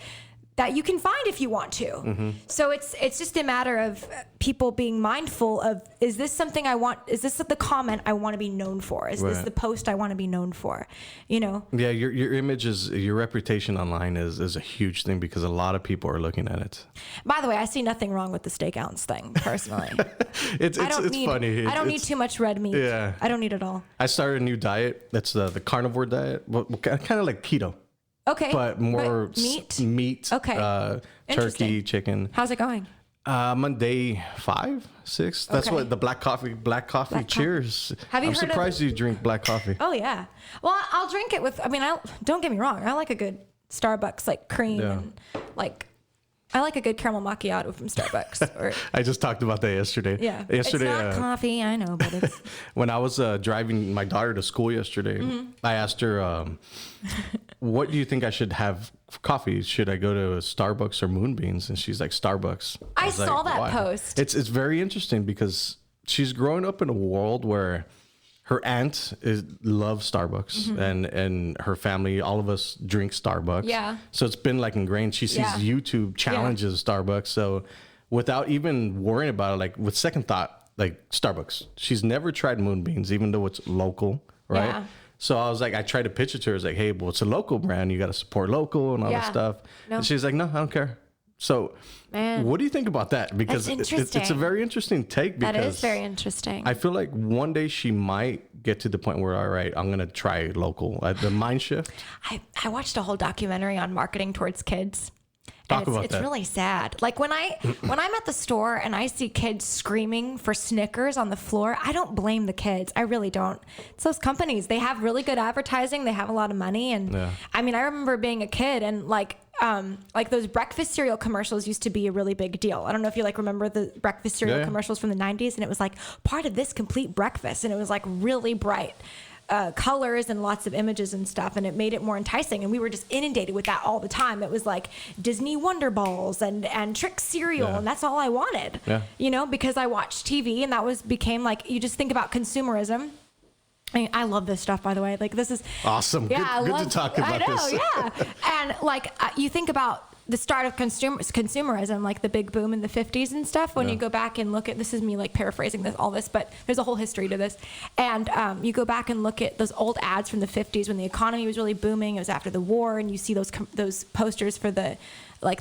that you can find if you want to. So it's just a matter of people being mindful of, is this something I want? Is this the comment I want to be known for? Is this the post I want to be known for? You know? Yeah, your image your reputation online is a huge thing, because a lot of people are looking at it. By the way, I see nothing wrong with the steak ounce thing, personally. It's funny. I don't need too much red meat. Yeah. I don't need it all. I started a new diet. That's the carnivore diet. Kind of like keto. Okay. But more meat? Meat. Okay. Turkey, chicken. How's it going? I'm on day 5, 6. That's Okay. what the black coffee. Cheers. Have you I'm heard of- surprised you drink black coffee. Oh yeah. Well, I'll drink it with. I mean, don't get me wrong. I like a good Starbucks like cream and like. I like a good caramel macchiato from Starbucks. Or, I just talked about that yesterday. yeah. Yesterday, It's not coffee, I know, but it's. when I was driving my daughter to school yesterday, Mm-hmm. I asked her, "What do you think I should have for coffee? Should I go to Starbucks or Moonbeams?" And she's like, "Starbucks." I was saw like, that "Why?" post. It's very interesting because she's growing up in a world where her aunt loves Starbucks, and her family, all of us drink Starbucks. Yeah. So it's been like ingrained. She sees Yeah. YouTube challenges Starbucks. So without even worrying about it, like with second thought, like Starbucks. She's never tried Moonbeams, even though it's local, right? Yeah. So I was like, I tried to pitch it to her. I was like, hey, well, it's a local brand. You got to support local and all that Yeah. stuff. No. And she's like, no, I don't care. So Man. what do you think about that? Because That's it's a interesting. very interesting take. Because That is very interesting. I feel like one day she might get to the point where, all right, I'm going to try local. The mind shift. I watched a whole documentary on marketing towards kids. Talk And about it's that. really sad. Like when I'm at the store and I see kids screaming for Snickers on the floor, I don't blame the kids. I really don't. It's those companies. They have really good advertising. They have a lot of money. And Yeah. I mean, I remember being a kid and like those breakfast cereal commercials used to be a really big deal. I don't know if you like remember the breakfast cereal Yeah. commercials from the 90s, and it was like part of this complete breakfast, and it was like really bright colors and lots of images and stuff, and it made it more enticing, and we were just inundated with that all the time. It was like Disney Wonder Balls and Trick cereal, Yeah. and that's all I wanted. Yeah. You know, because I watched TV, and that became like, you just think about consumerism. I mean, I love this stuff, by the way. Like, this is Awesome. yeah, Good to talk about I know, this. yeah. And like, you think about the start of consumerism, like the big boom in the 50s and stuff. When you go back and look at, this is me like paraphrasing all this, but there's a whole history to this. And you go back and look at those old ads from the 50s when the economy was really booming. It was after the war, and you see those posters for the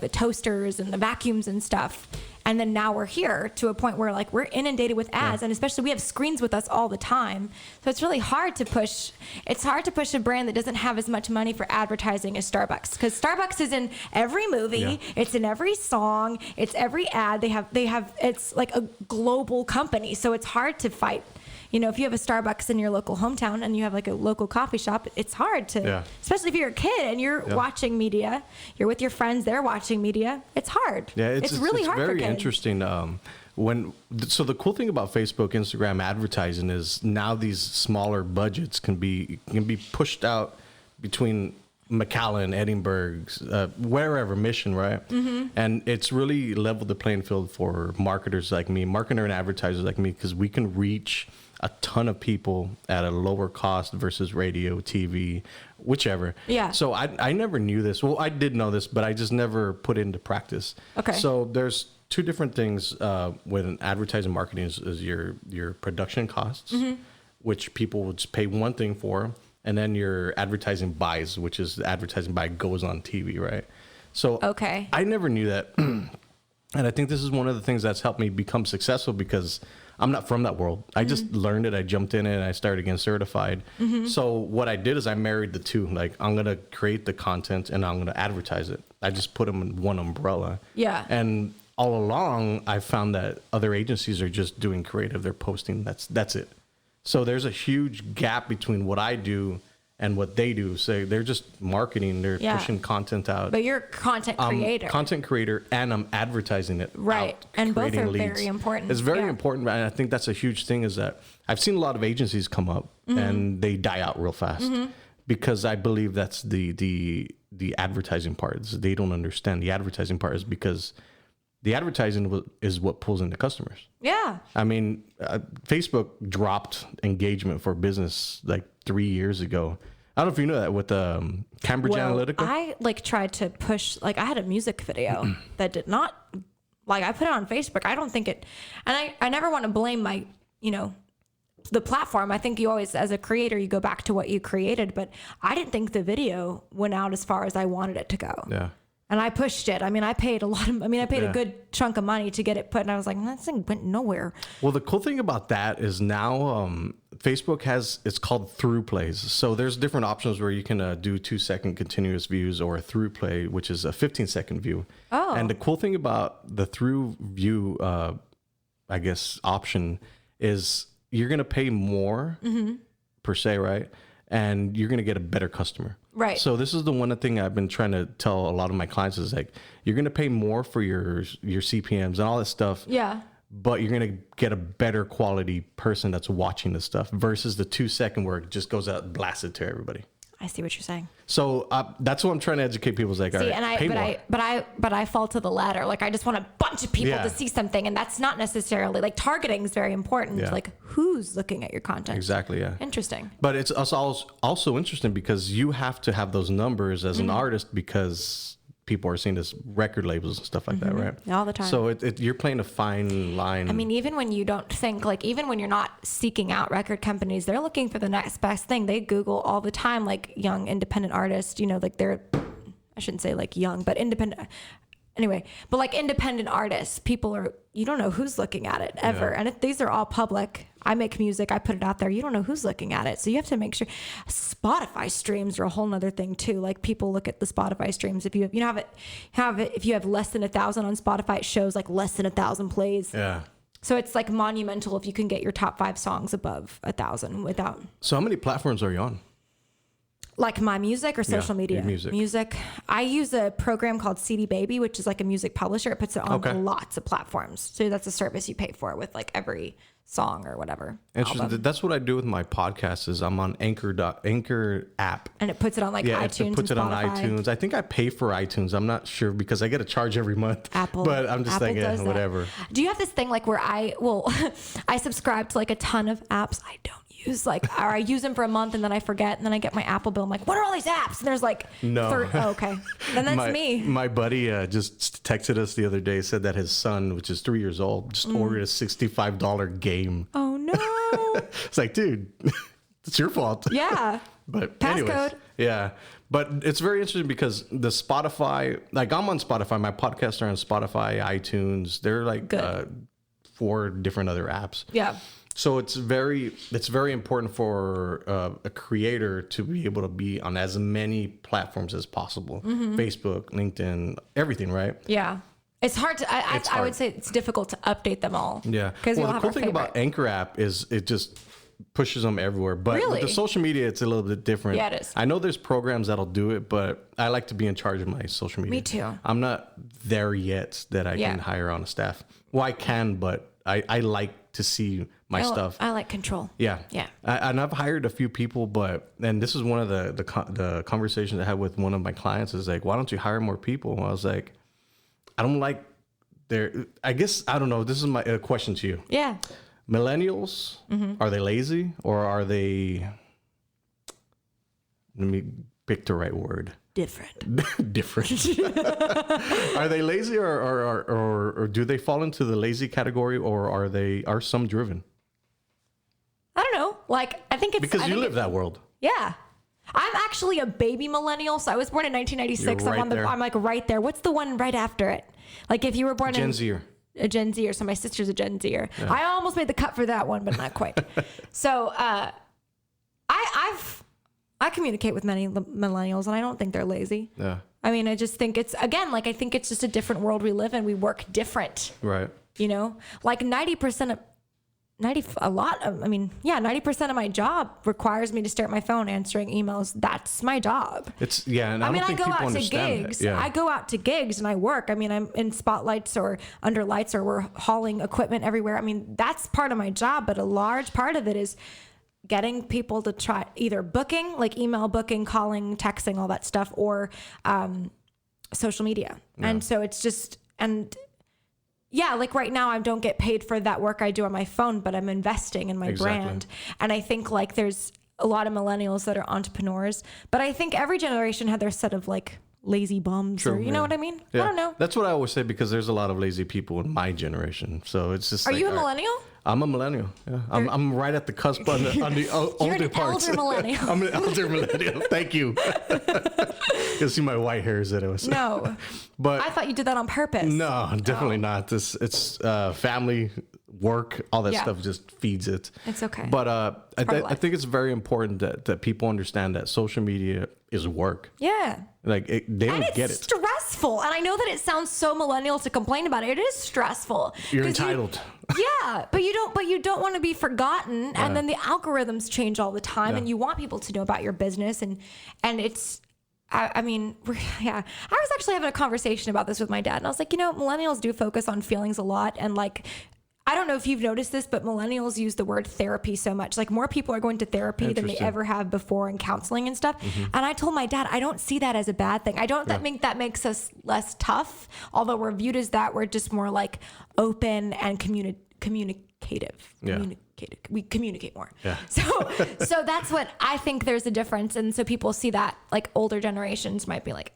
toasters and the vacuums and stuff. And then now we're here to a point where like we're inundated with ads, and especially we have screens with us all the time. So it's really hard to push. It's hard to push a brand that doesn't have as much money for advertising as Starbucks, because Starbucks is in every movie. Yeah. It's in every song. It's every ad. They have. It's like a global company, so it's hard to fight. You know, if you have a Starbucks in your local hometown and you have like a local coffee shop, it's hard to, especially if you're a kid and you're watching media, you're with your friends, they're watching media. It's hard. Yeah, it's really hard for very kids. interesting. So the cool thing about Facebook, Instagram advertising is now these smaller budgets can be pushed out between McAllen, Edinburgh, wherever, Mission, right? Mm-hmm. And it's really leveled the playing field for marketers like me, marketer and advertisers like me, because we can reach a ton of people at a lower cost versus radio, TV, whichever. Yeah. So I never knew this. Well, I did know this, but I just never put it into practice. Okay. So there's two different things with advertising marketing is your production costs, which people would just pay one thing for, and then your advertising buys, which is the advertising buy goes on TV, right? So Okay. I never knew that. And I think this is one of the things that's helped me become successful, because I'm not from that world. I just learned it. I jumped in it and I started getting certified. So what I did is I married the two. Like, I'm going to create the content and I'm going to advertise it. I just put them in one umbrella. Yeah. And all along, I found that other agencies are just doing creative. They're posting. That's it. So there's a huge gap between what I do and what they do. So they're just marketing. They're pushing content out. But you're a content creator. Content creator, and I'm advertising it. Right. Out, And both creating are very important. It's very Yeah. important. And I think that's a huge thing, is that I've seen a lot of agencies come up and they die out real fast, because I believe that's the advertising part. They don't understand the advertising part is because the advertising is what pulls in the customers. Yeah. I mean, Facebook dropped engagement for business like 3 years ago. I don't know if you know that with Cambridge Analytica. I tried to push, I had a music video that did not, I put it on Facebook. I don't think it, and I never want to blame the platform. I think you always, as a creator, you go back to what you created, but I didn't think the video went out as far as I wanted it to go. Yeah. And I pushed it. I mean, I paid a good chunk of money to get it put, and I was like, that thing went nowhere. Well, the cool thing about that is now Facebook has, it's called through plays. So there's different options where you can do 2-second continuous views or a through play, which is a 15-second view. Oh. And the cool thing about the through view, I guess, option is you're going to pay more per se, right? And you're going to get a better customer. Right. So this is the one thing I've been trying to tell a lot of my clients is like, you're going to pay more for your CPMs and all this stuff. Yeah. But you're going to get a better quality person that's watching this stuff versus the 2-second where it just goes out blasted to everybody. I see what you're saying. So that's what I'm trying to educate people. Is like, all right, pay more. But I fall to the latter. Like I just want a bunch of people Yeah. to see something, and that's not necessarily like targeting is very important. Yeah. Like who's looking at your content? Exactly. Yeah. Interesting. But it's also interesting because you have to have those numbers as an artist because people are seeing this record labels and stuff like that, right? All the time. So you're playing a fine line. I mean, even when you don't think, like, even when you're not seeking out record companies, they're looking for the next best thing. They Google all the time, like, young independent artists, you know, like I shouldn't say like young, but independent. Anyway, but like independent artists, you don't know who's looking at it ever. Yeah. And these are all public. I make music, I put it out there. You don't know who's looking at it. So you have to make sure. Spotify streams are a whole nother thing too. Like people look at the Spotify streams. If you if you have less than 1,000 on Spotify, it shows like less than 1,000 plays. Yeah. So it's like monumental if you can get your top 5 songs above 1,000 without. So how many platforms are you on? Like my music or social media? Your music. Music. I use a program called CD Baby, which is like a music publisher. It puts it on lots of platforms. So that's a service you pay for with like every song or whatever. Interesting. album. That's what I do with my podcast is I'm on Anchor app. And it puts it on like iTunes. It puts and it on Spotify. iTunes. I think I pay for iTunes. I'm not sure because I get a charge every month. Apple. But I'm just Apple like, does that. whatever. Do you have this thing like where I subscribe to like a ton of apps I don't use, like, or I use them for a month and then I forget and then I get my Apple bill. I'm like, what are all these apps? And there's like, No. Okay. Then that's me. My buddy just texted us the other day, said that his son, which is 3 years old, just ordered a $65 game. Oh no. It's like, dude, it's your fault. Yeah. But Passcode. anyways, yeah. But it's very interesting because the Spotify, like I'm on Spotify, my podcasts are on Spotify, iTunes. They're like 4 different other apps. Yeah. So it's very important for a creator to be able to be on as many platforms as possible. Facebook, LinkedIn, everything, right? Yeah. It's hard to, I would say it's difficult to update them all. Yeah. Because Well, the cool thing about Anchor app is it just pushes them everywhere. But Really? with the social media, it's a little bit different. Yeah, it is. I know there's programs that'll do it, but I like to be in charge of my social media. Me too. I'm not there yet that I can hire on a staff. Well, I can, but I like to see my stuff. I like control. Yeah. Yeah. And I've hired a few people, and this is one of the conversations I had with one of my clients is like, why don't you hire more people? And I was like, I don't like I guess, I don't know. This is my question to you. Yeah. Millennials, are they lazy or are they, let me pick the right word. Different. Different. Are they lazy or do they fall into the lazy category or are some driven? I don't know. Like, I think it's Because you live that world. Yeah. I'm actually a baby millennial, so I was born in 1996. You're right I'm like right there. What's the one right after it? Like if you were born Gen Zer. A Gen Zer, so my sister's a Gen Zer. Yeah. I almost made the cut for that one, but not quite. So I communicate with many millennials, and I don't think they're lazy. Yeah. I mean, I just think it's, again, like I think it's just a different world we live in. We work different. Right. You know, like 90% of my job requires me to stare at my phone answering emails. That's my job. And I don't think people understand gigs. that. Yeah. I go out to gigs and I work. I mean, I'm in spotlights or under lights or we're hauling equipment everywhere. I mean, that's part of my job, but a large part of it is getting people to try either booking, like email booking, calling, texting, all that stuff, or social media. Yeah. And so it's just, yeah, like right now I don't get paid for that work I do on my phone, but I'm investing in my brand. And I think like there's a lot of millennials that are entrepreneurs, but I think every generation had their set of like lazy bums. True, or you know what I mean? Yeah. I don't know. That's what I always say because there's a lot of lazy people in my generation. So it's just Are you a millennial? I'm a millennial. Yeah. I'm right at the cusp on the older parts. You're an elder millennial. I'm an elder millennial. Thank you. You'll see my white hairs that it was. No. But I thought you did that on purpose. No, definitely not. It's family work, all that stuff just feeds it. It's okay. But I think it's very important that people understand that social media is work. Yeah. Like they don't get it. It's stressful. And I know that it sounds so millennial to complain about it. It is stressful. You're entitled. But you don't want to be forgotten. And then the algorithms change all the time and you want people to know about your business. And it's, I mean, I was actually having a conversation about this with my dad, and I was like, millennials do focus on feelings a lot. And like, I don't know if you've noticed this, but millennials use the word therapy so much. Like more people are going to therapy than they ever have before in counseling and stuff. And I told my dad, I don't see that as a bad thing. I don't think that makes us less tough. Although we're viewed as that, we're just more like open and communicative. We communicate more. Yeah. So that's what I think there's a difference. And so people see that, like older generations might be like,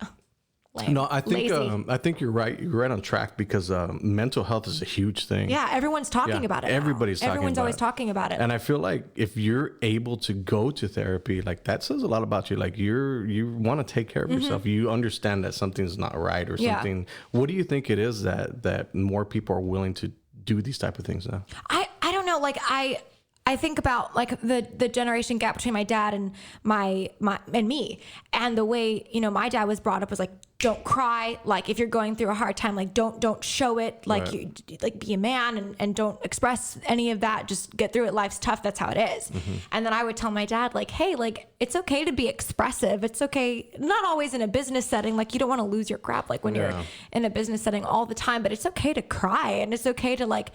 lame, no, I think you're right. You're right on track because mental health is a huge thing. Yeah, everyone's talking about it. Everyone's always talking about it. And I feel like if you're able to go to therapy, like that says a lot about you. Like you want to take care of yourself. You understand that something's not right or something. What do you think it is that more people are willing to do these type of things now? I don't know. Like I think about like the generation gap between my dad and my and me, and the way, my dad was brought up was like, don't cry. Like if you're going through a hard time, like don't show it. Like you like be a man and don't express any of that. Just get through it. Life's tough. That's how it is. And then I would tell my dad like, hey, like it's okay to be expressive. It's okay. Not always in a business setting. Like you don't want to lose your crap like when you're in a business setting all the time, but it's okay to cry, and it's okay to like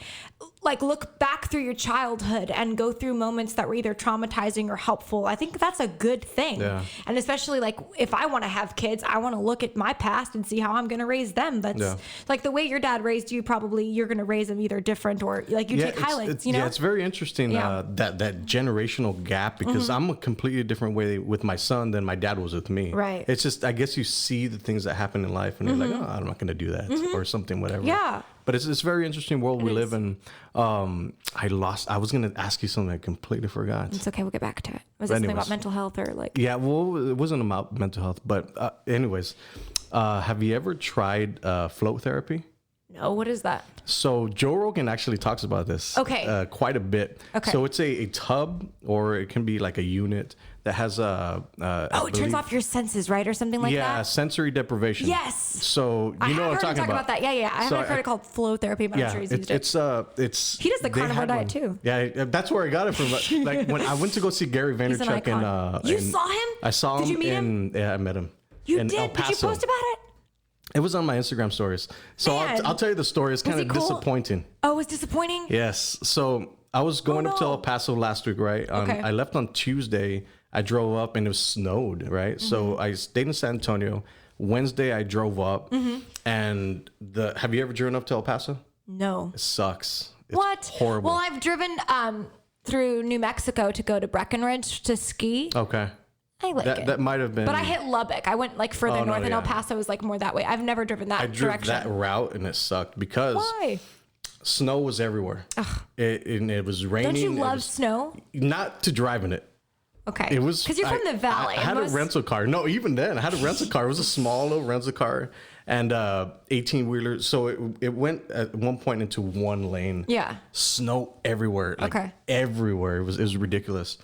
look back through your childhood and go through moments that were either traumatizing or helpful. I think that's a good thing. Yeah. And especially like if I want to have kids, I want to look at my past and see how I'm going to raise them. That's like the way your dad raised you, probably you're going to raise them either different or like you take highlights, Yeah, it's very interesting that generational gap because I'm a completely different way with my son than my dad was with me. Right. It's just, I guess you see the things that happen in life and you're like, oh, I'm not going to do that or something, whatever. Yeah. But it's a very interesting world we live in. I was going to ask you something I completely forgot. It's okay. We'll get back to it. Was it something about mental health or like? Yeah, well, it wasn't about mental health. But anyways, have you ever tried float therapy? No, what is that? So Joe Rogan actually talks about this quite a bit. Okay. So it's a tub, or it can be like a unit that has it turns off your senses, right? Or something like that? Yeah, sensory deprivation. Yes. So you know what I'm talking about. That. Yeah. I haven't heard it called flow therapy, but I'm sure he's used it. It's he does the carnivore diet too. Yeah, that's where I got it from. Like when I went to go see Gary Vaynerchuk you saw him? I saw him. Did you meet him? Yeah, I met him. You in did? El Paso. Did you post about it? It was on my Instagram stories. So I'll tell you the story. It's kind of disappointing. Oh, it was disappointing? Yes. So I was going up to El Paso last week, right? I left on Tuesday. I drove up and it was snowed, right? So I stayed in San Antonio. Wednesday, I drove up. And have you ever driven up to El Paso? No. It sucks. It's horrible. Well, I've driven through New Mexico to go to Breckenridge to ski. Okay. I like it. That might have been. But I hit Lubbock. I went like further north, and El Paso was like more that way. I've never driven that direction. I drove that route, and it sucked because snow was everywhere. It was raining. Don't you love snow? Not to drive in it. Okay. It was because you're from the valley. I had a rental car. No, even then, I had a rental car. It was a small little rental car and 18-wheeler. So it went at one point into one lane. Yeah. Snow everywhere. Like everywhere. It was ridiculous.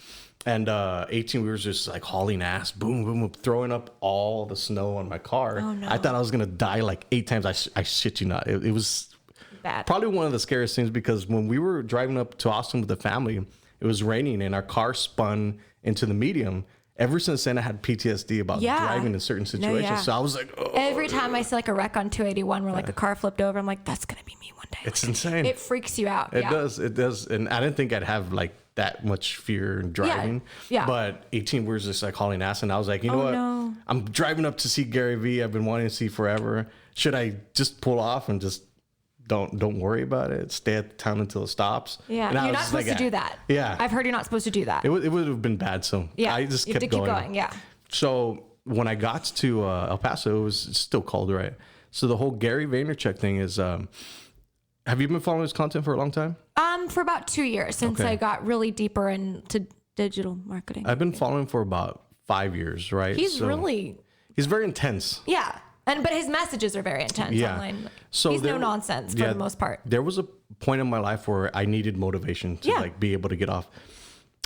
And 18-wheelers just like hauling ass, boom, boom, boom, throwing up all the snow on my car. Oh, no. I thought I was gonna die like 8 times. I shit you not. It was bad. Probably one of the scariest things because when we were driving up to Austin with the family, it was raining and our car spun into the medium. Ever since then, I had PTSD about driving in certain situations. No, so I was like, oh. Every time I see like a wreck on 281 where like a car flipped over, I'm like, that's gonna be me one day. It's insane. It freaks you out. It does. And I didn't think I'd have like that much fear in driving. Yeah. But 18 wheels just like hauling ass. And I was like, you know what? No. I'm driving up to see Gary Vee. I've been wanting to see forever. Should I just pull off and just don't worry about it? Stay at the town until it stops. Yeah. You're not supposed to do that. Yeah. I've heard you're not supposed to do that. It would have been bad. So I just kept going. Yeah. So when I got to El Paso, it was still cold, right? So the whole Gary Vaynerchuk thing is, have you been following his content for a long time? For about 2 years since I got really deeper into digital marketing. I've been following for about 5 years, right? He's very intense. Yeah. But his messages are very intense online. So he's no nonsense for the most part. There was a point in my life where I needed motivation to like be able to get off.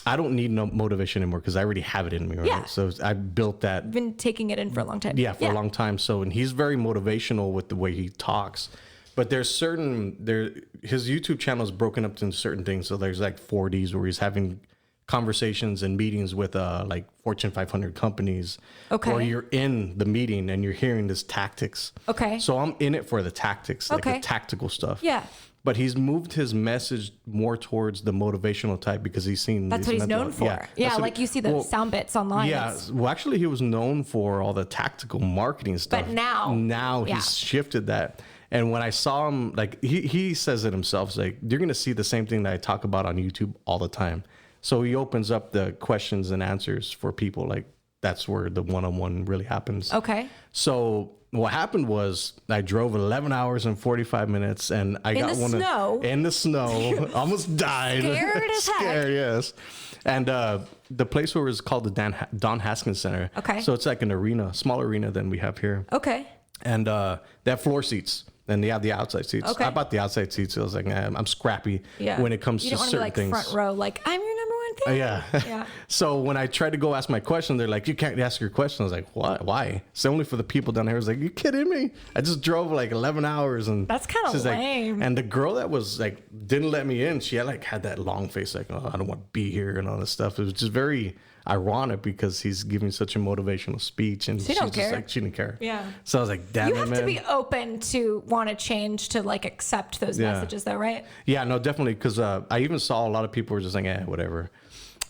I don't need no motivation anymore because I already have it in me, right? Yeah. So I built that. Been taking it in for a long time. Yeah, for a long time. So, and he's very motivational with the way he talks. But there's his YouTube channel is broken up into certain things. So there's like 4Ds where he's having conversations and meetings with like Fortune 500 companies. Okay. Or you're in the meeting and you're hearing this tactics. Okay. So I'm in it for the tactics, like the tactical stuff. Yeah. But he's moved his message more towards the motivational type because he's seen. That's what he's known for. Yeah, like you see the sound bits online. Yeah, well, actually, he was known for all the tactical marketing stuff. But now he's shifted that. And when I saw him, like he says it himself, it's like you're gonna see the same thing that I talk about on YouTube all the time. So he opens up the questions and answers for people. Like that's where the one-on-one really happens. Okay. So what happened was I drove 11 hours and 45 minutes and I got in the snow, almost died. Scared as heck. Yes. And the place where it was called the Don Haskins Center. Okay. So it's like an arena, small arena than we have here. Okay. And they have floor seats. And they have the outside seats. Okay. I bought the outside seats. So I was like, I'm scrappy when it comes to certain things. You don't want to be like front row, like, I'm your number one fan. Yeah. So when I tried to go ask my question, they're like, you can't ask your question. I was like, what? Why? It's only for the people down here. I was like, you kidding me? I just drove like 11 hours. And that's kind of lame. Like, and the girl that was like, didn't let me in, she had that long face, like, oh, I don't want to be here and all this stuff. It was just very ironic because he's giving such a motivational speech and she don't care. Like, she didn't care. Yeah. So I was like, damn it, man. You have to be open to want to change to like accept those messages though, right? Yeah, no, definitely. Cause I even saw a lot of people were just like, whatever.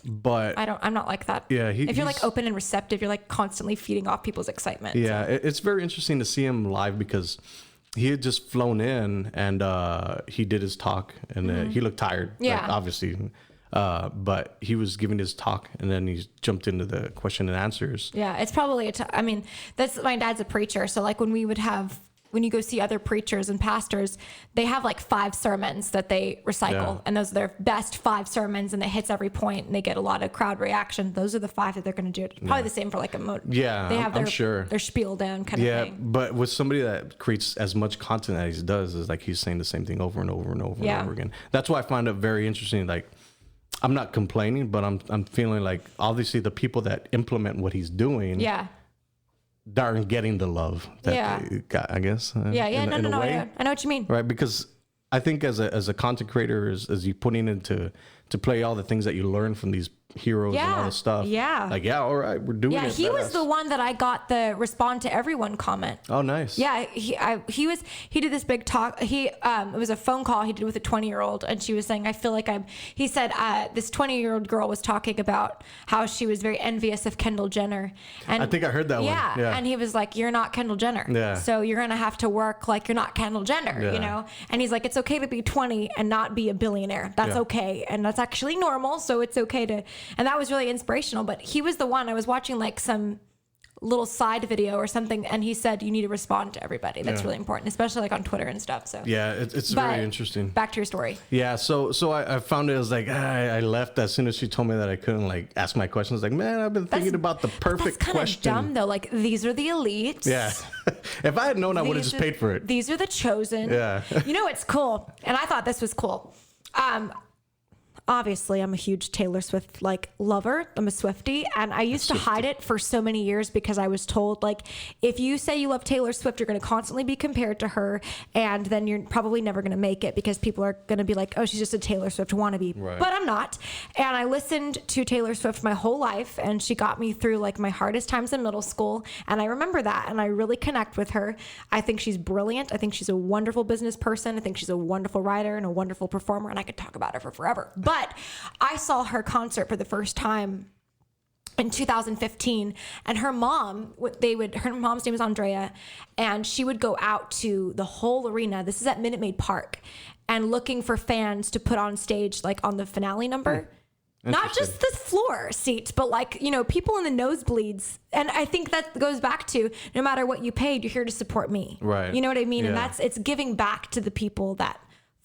But I'm not like that. Yeah. If you're like open and receptive, you're like constantly feeding off people's excitement. Yeah. So. It's very interesting to see him live because he had just flown in and he did his talk and he looked tired. Yeah. Like, obviously. But he was giving his talk and then he jumped into the question and answers. Yeah, it's probably I mean, my dad's a preacher. So like when you go see other preachers and pastors, they have like 5 sermons that they recycle and those are their best 5 sermons and it hits every point and they get a lot of crowd reaction. Those are the 5 that they're going to do. It's probably the same for like they have their spiel down kind of thing. Yeah, but with somebody that creates as much content as he does, is like he's saying the same thing over and over and over and over again. That's why I find it very interesting. Like, I'm not complaining, but I'm feeling like obviously the people that implement what he's doing, aren't getting the love that they got, I guess. No, I know what you mean. Right, because I think as a content creator, as you putting into to play all the things that you learn from these heroes and all this stuff. Yeah. Like, all right, we're doing it. Yeah, he was the one that I got the respond to everyone comment. Oh, nice. Yeah, he did this big talk. It was a phone call he did with a 20-year-old and she was saying, I feel like he said this 20-year-old girl was talking about how she was very envious of Kendall Jenner. And I think I heard that one. Yeah. And he was like, you're not Kendall Jenner. Yeah. So you're going to have to work like you're not Kendall Jenner, you know? And he's like, it's okay to be 20 and not be a billionaire. That's okay. And that's actually normal. So it's okay to, and that was really inspirational, but he was the one. I was watching like some little side video or something and he said you need to respond to everybody. That's really important, especially like on Twitter and stuff. So yeah, it's very interesting. Back to your story. Yeah, so I found it was like I left as soon as she told me that I couldn't like ask my questions. Like, man, I've been thinking about the perfect that's question. Kind of dumb though. Like, these are the elites. Yeah. If I had known, I would have just paid for it. These are the chosen. Yeah. You know, it's cool, and I thought this was cool. Obviously, I'm a huge Taylor Swift like lover. I'm a Swiftie, and I used to hide it for so many years because I was told like, if you say you love Taylor Swift, you're going to constantly be compared to her, and then you're probably never going to make it because people are going to be like, oh, she's just a Taylor Swift wannabe. Right. But I'm not. And I listened to Taylor Swift my whole life, and she got me through like my hardest times in middle school, and I remember that, and I really connect with her. I think she's brilliant. I think she's a wonderful business person. I think she's a wonderful writer and a wonderful performer, and I could talk about her for forever. But I saw her concert for the first time in 2015, and her mom, her mom's name is Andrea, and she would go out to the whole arena. This is at Minute Maid Park, and looking for fans to put on stage, like on the finale number. Not just the floor seats, but like, you know, people in the nosebleeds. And I think that goes back to no matter what you paid, you're here to support me. Right. You know what I mean? Yeah. And it's giving back to the people that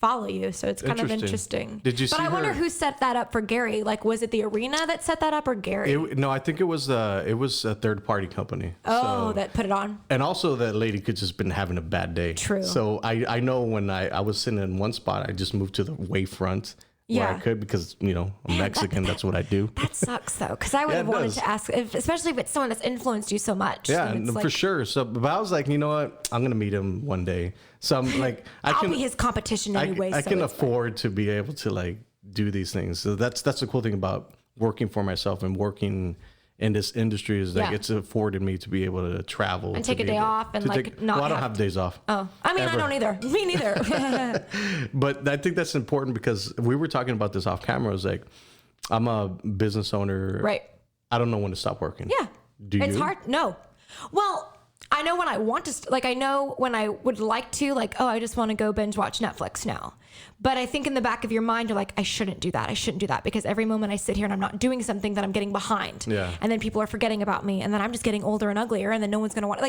follow you. So it's kind of interesting. Did you see But I wonder who set that up for Gary. Like, was it the arena that set that up or Gary? No, I think it was a third party company. Oh, that put it on. And also that lady could just been having a bad day. True. So I know when I was sitting in one spot, I just moved to the way front. Where I could because, I'm Mexican. That's what I do. That sucks, though, because I would have wanted to ask, especially if it's someone that's influenced you so much. Yeah, for sure. So, but I was like, you know what? I'm going to meet him one day. So I'm like, I'll be his competition anyway. I can afford to be able to like do these things. So that's the cool thing about working for myself and working in this industry is that it's afforded me to be able to travel and take a day off and like not. Well, I don't have days off. Oh, I mean, I don't either. Me neither. But I think that's important because we were talking about this off camera. It was like, I'm a business owner. Right. I don't know when to stop working. Yeah. It's hard. No. Well, I know when I want to, I know when I would like to, I just want to go binge watch Netflix now. But I think in the back of your mind, you're like, I shouldn't do that because every moment I sit here and I'm not doing something that I'm getting behind. Yeah. And then people are forgetting about me and then I'm just getting older and uglier and then no one's going to want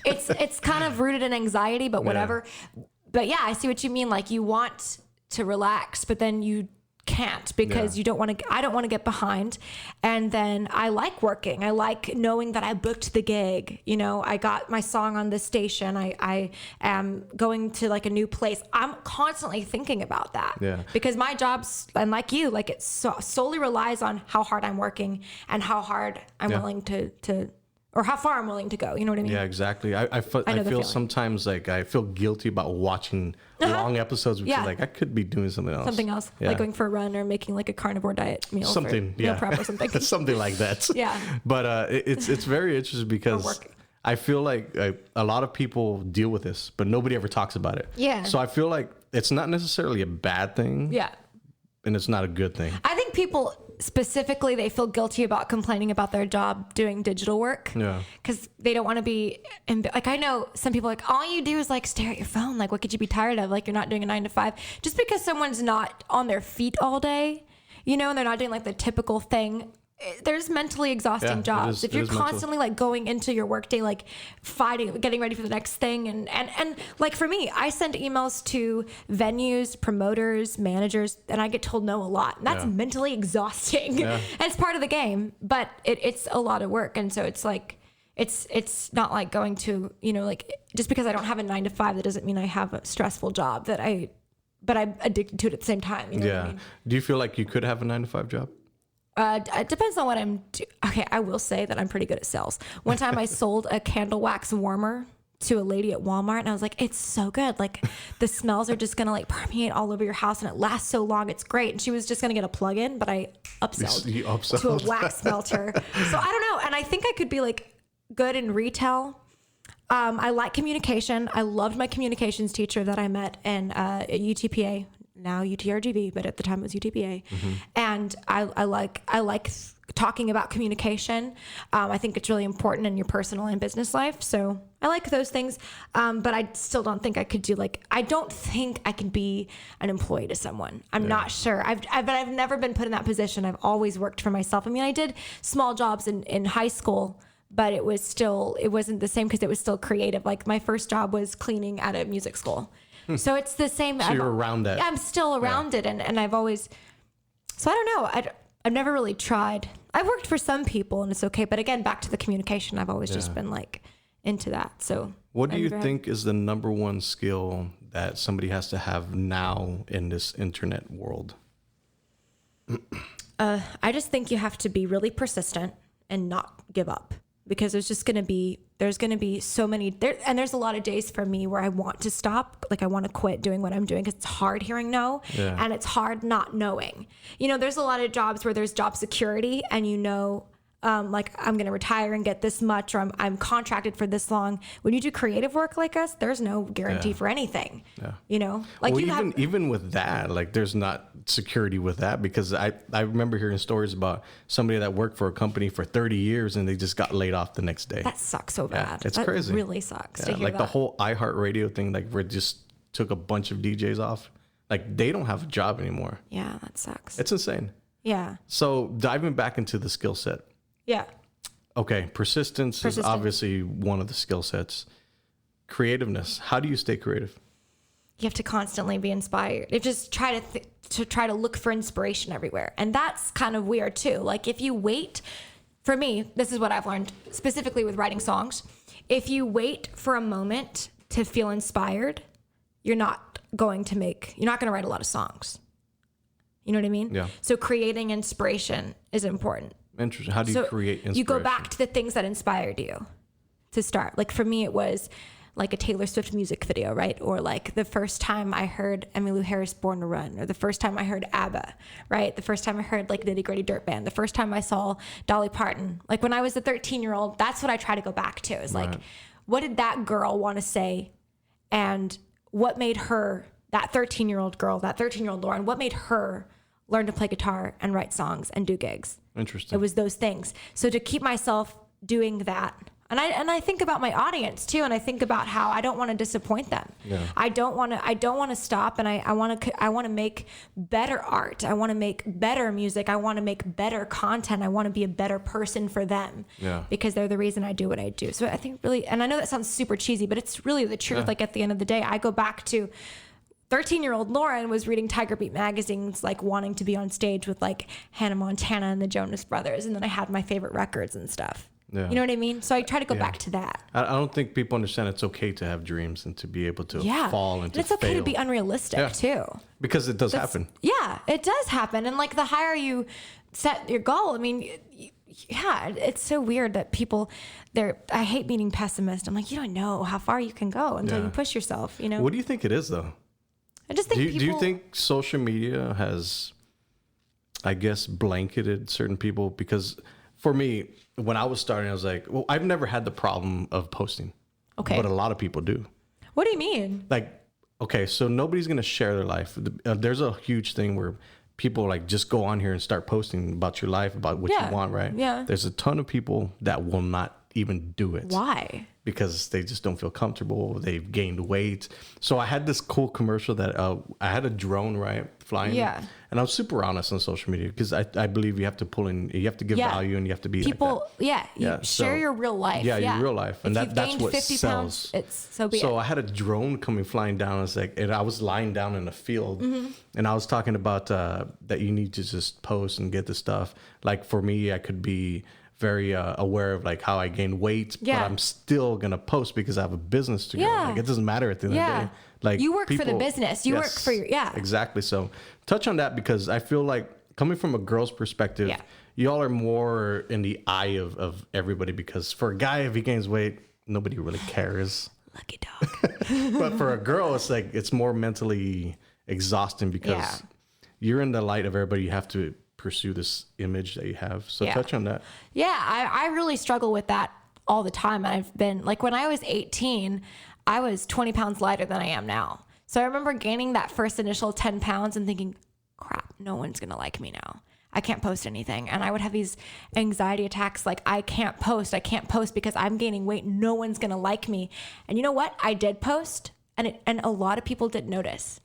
it's kind of rooted in anxiety, but whatever. Yeah. But yeah, I see what you mean. Like you want to relax, but then you can't because I don't want to get behind. And then I like working. I like knowing that I booked the gig. I got my song on this station. I am going to like a new place. I'm constantly thinking about that because my job's, and like you, like it solely relies on how hard I'm working and how hard I'm willing to or how far I'm willing to go. You know what I mean? Yeah, exactly. I feel sometimes like I feel guilty about watching long episodes because like I could be doing something else. Like going for a run or making like a carnivore diet meal. Meal prep or something. Something like that. Yeah. But it's very interesting because I feel like a lot of people deal with this, but nobody ever talks about it. Yeah. So I feel like it's not necessarily a bad thing. Yeah. And it's not a good thing. I think people specifically, they feel guilty about complaining about their job doing digital work. Yeah. Because they don't want to be, like I know some people like, all you do is like stare at your phone. Like, what could you be tired of? Like, you're not doing a 9 to 5. Just because someone's not on their feet all day, and they're not doing like the typical thing. There's mentally exhausting jobs. If you're constantly like going into your workday, like fighting, getting ready for the next thing. And like for me, I send emails to venues, promoters, managers, and I get told no a lot. And that's mentally exhausting. Yeah. And it's part of the game, but it's a lot of work. And so it's like, it's not like going to, like just because I don't have a 9 to 5, that doesn't mean I have a stressful job but I'm addicted to it at the same time. You know what I mean? Do you feel like you could have a 9 to 5 job? It depends on what I'm doing. Okay, I will say that I'm pretty good at sales. One time I sold a candle wax warmer to a lady at Walmart and I was like, it's so good. Like the smells are just going to like permeate all over your house and it lasts so long. It's great. And she was just going to get a plug-in, but I upsold to a wax melter. So I don't know. And I think I could be like good in retail. I like communication. I loved my communications teacher that I met at UTPA. Now UTRGV, but at the time it was UTPA. Mm-hmm. And I like talking about communication. I think it's really important in your personal and business life. So I like those things. But I still don't think I could do I don't think I could be an employee to someone. I'm not sure. I've never been put in that position. I've always worked for myself. I mean, I did small jobs in high school, but it wasn't the same because it was still creative. Like my first job was cleaning at a music school. So it's the same. So you're around that. I'm still around it. And I've always, so I don't know. I've never really tried. I've worked for some people and it's okay. But again, back to the communication, I've always just been like into that. So what do you think is the number one skill that somebody has to have now in this internet world? I just think you have to be really persistent and not give up. Because there's going to be so many and there's a lot of days for me where I want to stop, like I want to quit doing what I'm doing because it's hard hearing no and it's hard not knowing. There's a lot of jobs where there's job security and like I'm going to retire and get this much or I'm contracted for this long. When you do creative work like us, there's no guarantee for anything. Yeah. Like well, even with that, like there's not security with that because I remember hearing stories about somebody that worked for a company for 30 years and they just got laid off the next day. That sucks so bad. It's crazy. It really sucks to hear like that. The whole iHeartRadio thing, like where it just took a bunch of DJs off. Like they don't have a job anymore. Yeah, that sucks. It's insane. Yeah. So diving back into the skill set. Yeah. Okay, persistence is obviously one of the skill sets. Creativeness. How do you stay creative? You have to constantly be inspired. You just try to look for inspiration everywhere. And that's kind of weird too. Like if you wait, for me, this is what I've learned specifically with writing songs. If you wait for a moment to feel inspired, you're not going to write a lot of songs. You know what I mean? Yeah. So creating inspiration is important. Interesting. How do you create inspiration? You go back to the things that inspired you to start. Like for me, it was like a Taylor Swift music video, right? Or like the first time I heard Emmylou Harris' Born to Run, or the first time I heard ABBA, right? The first time I heard like Nitty Gritty Dirt Band, the first time I saw Dolly Parton. Like when I was a 13-year-old, that's what I try to go back to is like, what did that girl want to say? And what made her, that 13-year-old girl, that 13-year-old Lauren, what made her learn to play guitar and write songs and do gigs? Interesting. It was those things. So to keep myself doing that, and I think about my audience too, and I think about how I don't want to disappoint them. Yeah. I don't want to stop, and I want to make better art. I want to make better music. I want to make better content. I want to be a better person for them. Yeah. Because they're the reason I do what I do. So I think really, and I know that sounds super cheesy, but it's really the truth. Yeah. Like at the end of the day, I go back to 13-year-old Lauren was reading Tiger Beat magazines, like wanting to be on stage with like Hannah Montana and the Jonas Brothers. And then I had my favorite records and stuff. Yeah. You know what I mean? So I try to go back to that. I don't think people understand it's okay to have dreams and to be able to fall and and it's okay to be unrealistic too. Because it does happen. Yeah, it does happen. And like the higher you set your goal, I mean, yeah, it's so weird that people, I hate being pessimist. I'm like, you don't know how far you can go until you push yourself, you know? What do you think it is though? I just think do you think social media has, I guess, blanketed certain people? Because for me, when I was starting, I was like, well, I've never had the problem of posting. Okay. But a lot of people do. What do you mean? Like, okay, so nobody's going to share their life. There's a huge thing where people like just go on here and start posting about your life, about what you want, right? Yeah. There's a ton of people that will not even do it. Why? Because they just don't feel comfortable. They've gained weight. So I had this cool commercial that I had a drone, right, flying. Yeah. And I was super honest on social media because I believe you have to you have to give value and you have to be people. Like that. You share your real life. Yeah, your real life, and if that's what 50 sells. Pounds, so be it. I had a drone coming flying down. And I was lying down in a field, and I was talking about that you need to just post and get the stuff. Like for me, I could be very aware of like how I gained weight, but I'm still gonna post because I have a business to go. Like it doesn't matter at the end of the day. Like you work for the business. You work for your exactly. So touch on that because I feel like coming from a girl's perspective, y'all are more in the eye of everybody because for a guy, if he gains weight, nobody really cares. Lucky dog. But for a girl, it's like it's more mentally exhausting because you're in the light of everybody. You have to pursue this image that you have. So touch on that. Yeah, I really struggle with that all the time. I've been like when I was 18, I was 20 pounds lighter than I am now. So I remember gaining that first initial 10 pounds and thinking, crap, no one's going to like me now. I can't post anything. And I would have these anxiety attacks like I can't post because I'm gaining weight. No one's going to like me. And you know what? I did post and a lot of people didn't notice.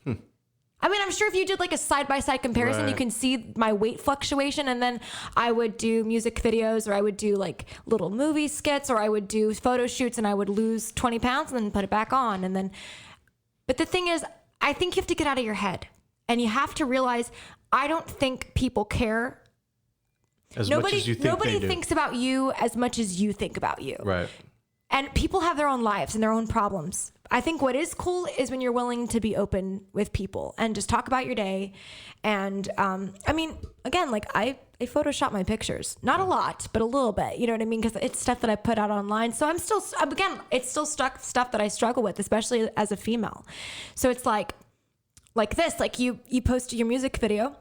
I mean, I'm sure if you did like a side-by-side comparison, you can see my weight fluctuation. And then I would do music videos or I would do like little movie skits or I would do photo shoots and I would lose 20 pounds and then put it back on. And then, but the thing is, I think you have to get out of your head and you have to realize, I don't think people care. Nobody thinks about you as much as you think about you. Right. And people have their own lives and their own problems. I think what is cool is when you're willing to be open with people and just talk about your day. And I mean, again, like I Photoshop my pictures, not a lot, but a little bit, you know what I mean? Because it's stuff that I put out online. So it's still stuff that I struggle with, especially as a female. So it's like this, like you posted your music video.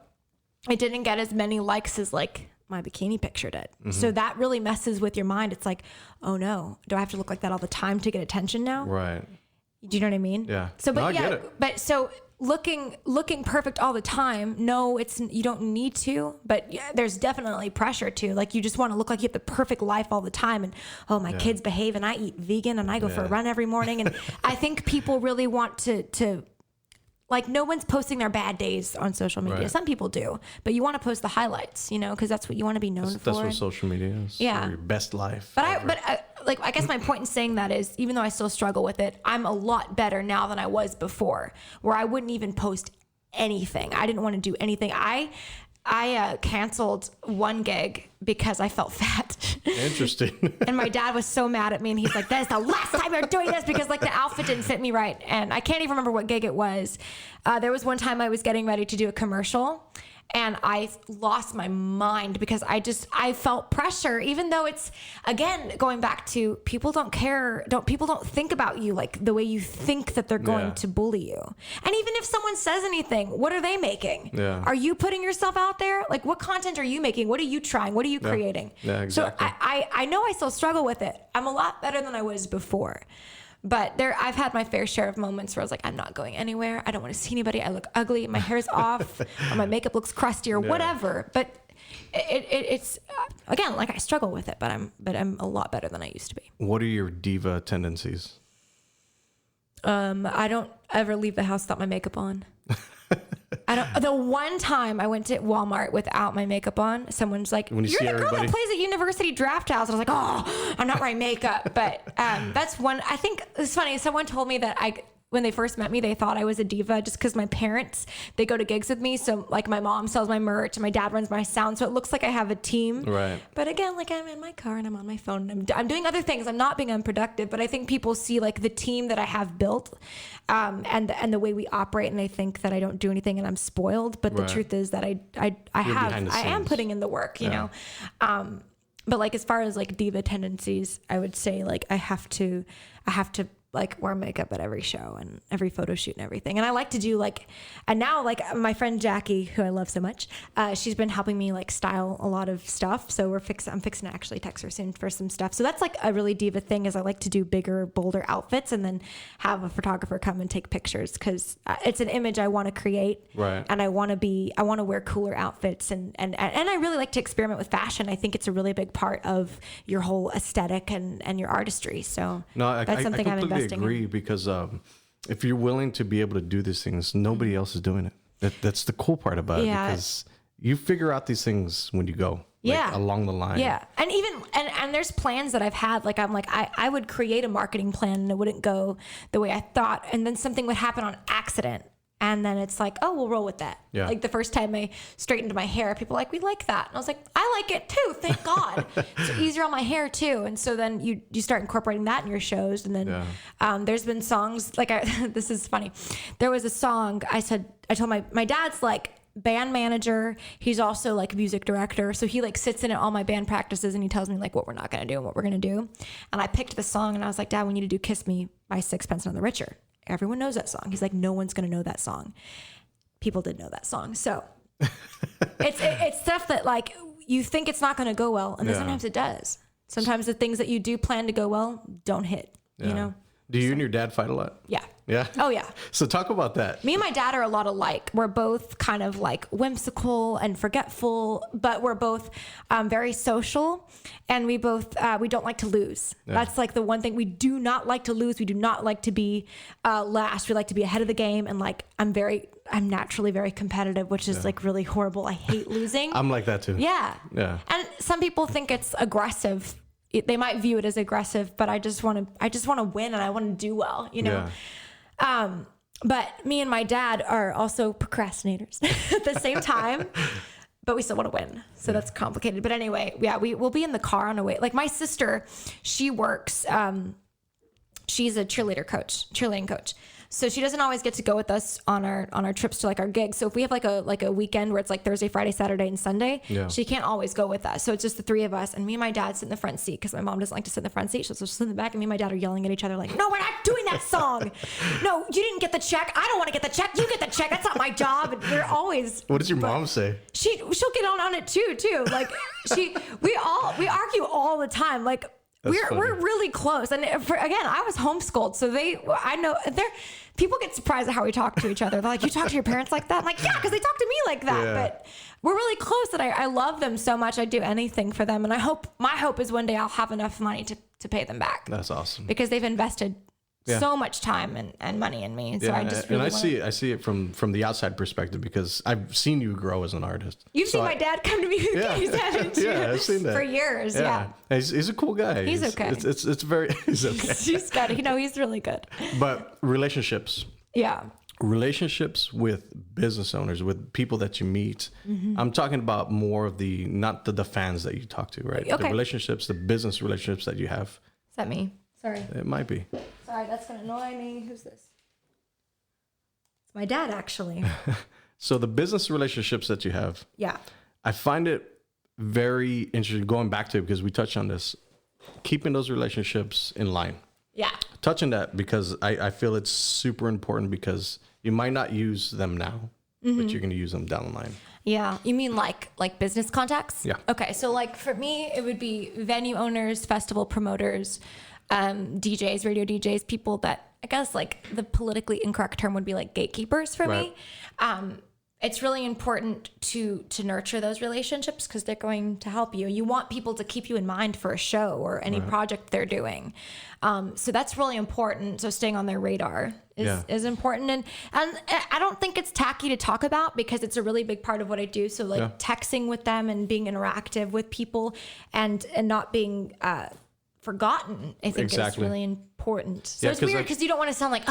It didn't get as many likes as like my bikini picture did. So that really messes with your mind. It's like, oh no, do I have to look like that all the time to get attention now? Right. Do you know what I mean? Yeah. So, but I get it. but so looking perfect all the time. No, you don't need to, but there's definitely pressure to, like, you just want to look like you have the perfect life all the time. And, oh, my kids behave and I eat vegan and I go for a run every morning. And I think people really want to like, no one's posting their bad days on social media. Right. Some people do, but you want to post the highlights, you know, because that's what you want to be known for. That's what social media is. Yeah. Your best life. But like, I guess my point in saying that is, even though I still struggle with it, I'm a lot better now than I was before, where I wouldn't even post anything. I didn't want to do anything. I canceled one gig because I felt fat. Interesting. And my dad was so mad at me, and he's like, "That is the last time you're doing this," because like the outfit didn't fit me right. And I can't even remember what gig it was. There was one time I was getting ready to do a commercial, and I lost my mind because I felt pressure, even though it's, again, going back to people don't care. People don't think about you like the way you think that they're going to bully you. And even if someone says anything, what are they making? Yeah. Are you putting yourself out there? Like, what content are you making? What are you trying? What are you creating? Yeah, exactly. So I know I still struggle with it. I'm a lot better than I was before. But I've had my fair share of moments where I was like, I'm not going anywhere. I don't want to see anybody. I look ugly. My hair's off, or my makeup looks crusty, or whatever. But it's again, like, I struggle with it. But I'm a lot better than I used to be. What are your diva tendencies? I don't ever leave the house without my makeup on. The one time I went to Walmart without my makeup on, someone's like, "You're the girl that plays at University Draft House." And I was like, "Oh, I'm not wearing makeup." But that's one. I think it's funny. Someone told me that when they first met me, they thought I was a diva just because my parents, they go to gigs with me. So like, my mom sells my merch and my dad runs my sound. So it looks like I have a team. Right. But again, like, I'm in my car and I'm on my phone and I'm doing other things. I'm not being unproductive, but I think people see like the team that I have built and the way we operate. And I think that I don't do anything and I'm spoiled. But the truth is that I am putting in the work, you know? But like, as far as like diva tendencies, I would say like, I have to like wear makeup at every show and every photo shoot and everything. And I like to do like, and now like my friend Jackie, who I love so much, she's been helping me like style a lot of stuff. So I'm fixing to actually text her soon for some stuff. So that's like a really diva thing, is I like to do bigger, bolder outfits and then have a photographer come and take pictures, because it's an image I want to create. Right. And I want to wear cooler outfits and I really like to experiment with fashion. I think it's a really big part of your whole aesthetic and your artistry. So that's something I'm investing agree, because if you're willing to be able to do these things, nobody else is doing it. That's the cool part about it, because you figure out these things when you go along the line. Yeah. And even and there's plans that I've had, like I'm like I would create a marketing plan and it wouldn't go the way I thought, and then something would happen on accident. And then it's like, oh, we'll roll with that. Yeah. Like the first time I straightened my hair, people were like, we like that. And I was like, I like it too. Thank God. It's easier on my hair too. And so then you start incorporating that in your shows. And then there's been songs like this is funny. There was a song I told my dad's like band manager. He's also like music director. So he like sits in at all my band practices and he tells me like what we're not going to do and what we're going to do. And I picked the song and I was like, Dad, we need to do Kiss Me by Sixpence None the Richer. Everyone knows that song. He's like, no one's going to know that song. People did know that song. So it's stuff that like you think it's not going to go well. And then sometimes it does. Sometimes the things that you do plan to go well don't hit, you know? Do you and your dad fight a lot? Yeah. Yeah? Oh, yeah. So talk about that. Me and my dad are a lot alike. We're both kind of like whimsical and forgetful, but we're both very social, and we both, we don't like to lose. Yeah. That's like the one thing. We do not like to lose. We do not like to be last. We like to be ahead of the game. And like, I'm naturally very competitive, which is like really horrible. I hate losing. I'm like that too. Yeah. Yeah. And some people think it's aggressive. They might view it as aggressive, but I just want to win and I want to do well, you know? Yeah. But me and my dad are also procrastinators at the same time, but we still want to win. So that's complicated. But anyway, yeah, we'll be in the car on our way. Like my sister, she works, she's a cheerleading coach. So she doesn't always get to go with us on our trips to like our gigs. So if we have like a weekend where it's like Thursday, Friday, Saturday, and Sunday, she can't always go with us. So it's just the three of us, and me and my dad sit in the front seat because my mom doesn't like to sit in the front seat. So she'll sit in the back, and me and my dad are yelling at each other like, "No, we're not doing that song. No, you didn't get the check. I don't want to get the check. You get the check. That's not my job." And we're always. What does your mom say? She'll get on it too. Like we argue all the time. Like. We're really close, and again, I was homeschooled, so I know people get surprised at how we talk to each other. They're like, "You talk to your parents like that?" I'm like, "Yeah, because they talk to me like that." Yeah. But we're really close, and I love them so much. I'd do anything for them, and my hope is one day I'll have enough money to pay them back. That's awesome, because they've invested so much time and money in me. So I just really I see it from the outside perspective because I've seen you grow as an artist. You've seen my dad come to me I've seen that for years. Yeah. He's a cool guy. He's okay. It's very he's okay. He's good. He's really good. But relationships. Yeah. Relationships with business owners, with people that you meet. I'm talking about more of not the fans that you talk to, right? Okay. The relationships, the business relationships that you have. Is that me? Sorry. It might be. Sorry, that's going to annoy me. Who's this? It's my dad, actually. So the business relationships that you have. Yeah. I find it very interesting going back to it because we touched on this, keeping those relationships in line. Yeah. Touching that because I feel it's super important because you might not use them now, but you're going to use them down the line. Yeah. You mean like business contacts? Yeah. Okay. So like for me, it would be venue owners, festival promoters, DJs, radio DJs, people that I guess like the politically incorrect term would be like gatekeepers for me. It's really important to nurture those relationships because they're going to help you. You want people to keep you in mind for a show or any project they're doing. So that's really important. So staying on their radar is important. And I don't think it's tacky to talk about because it's a really big part of what I do. So like texting with them and being interactive with people and not being forgotten, I think is really important. So it's weird because you don't want to sound like,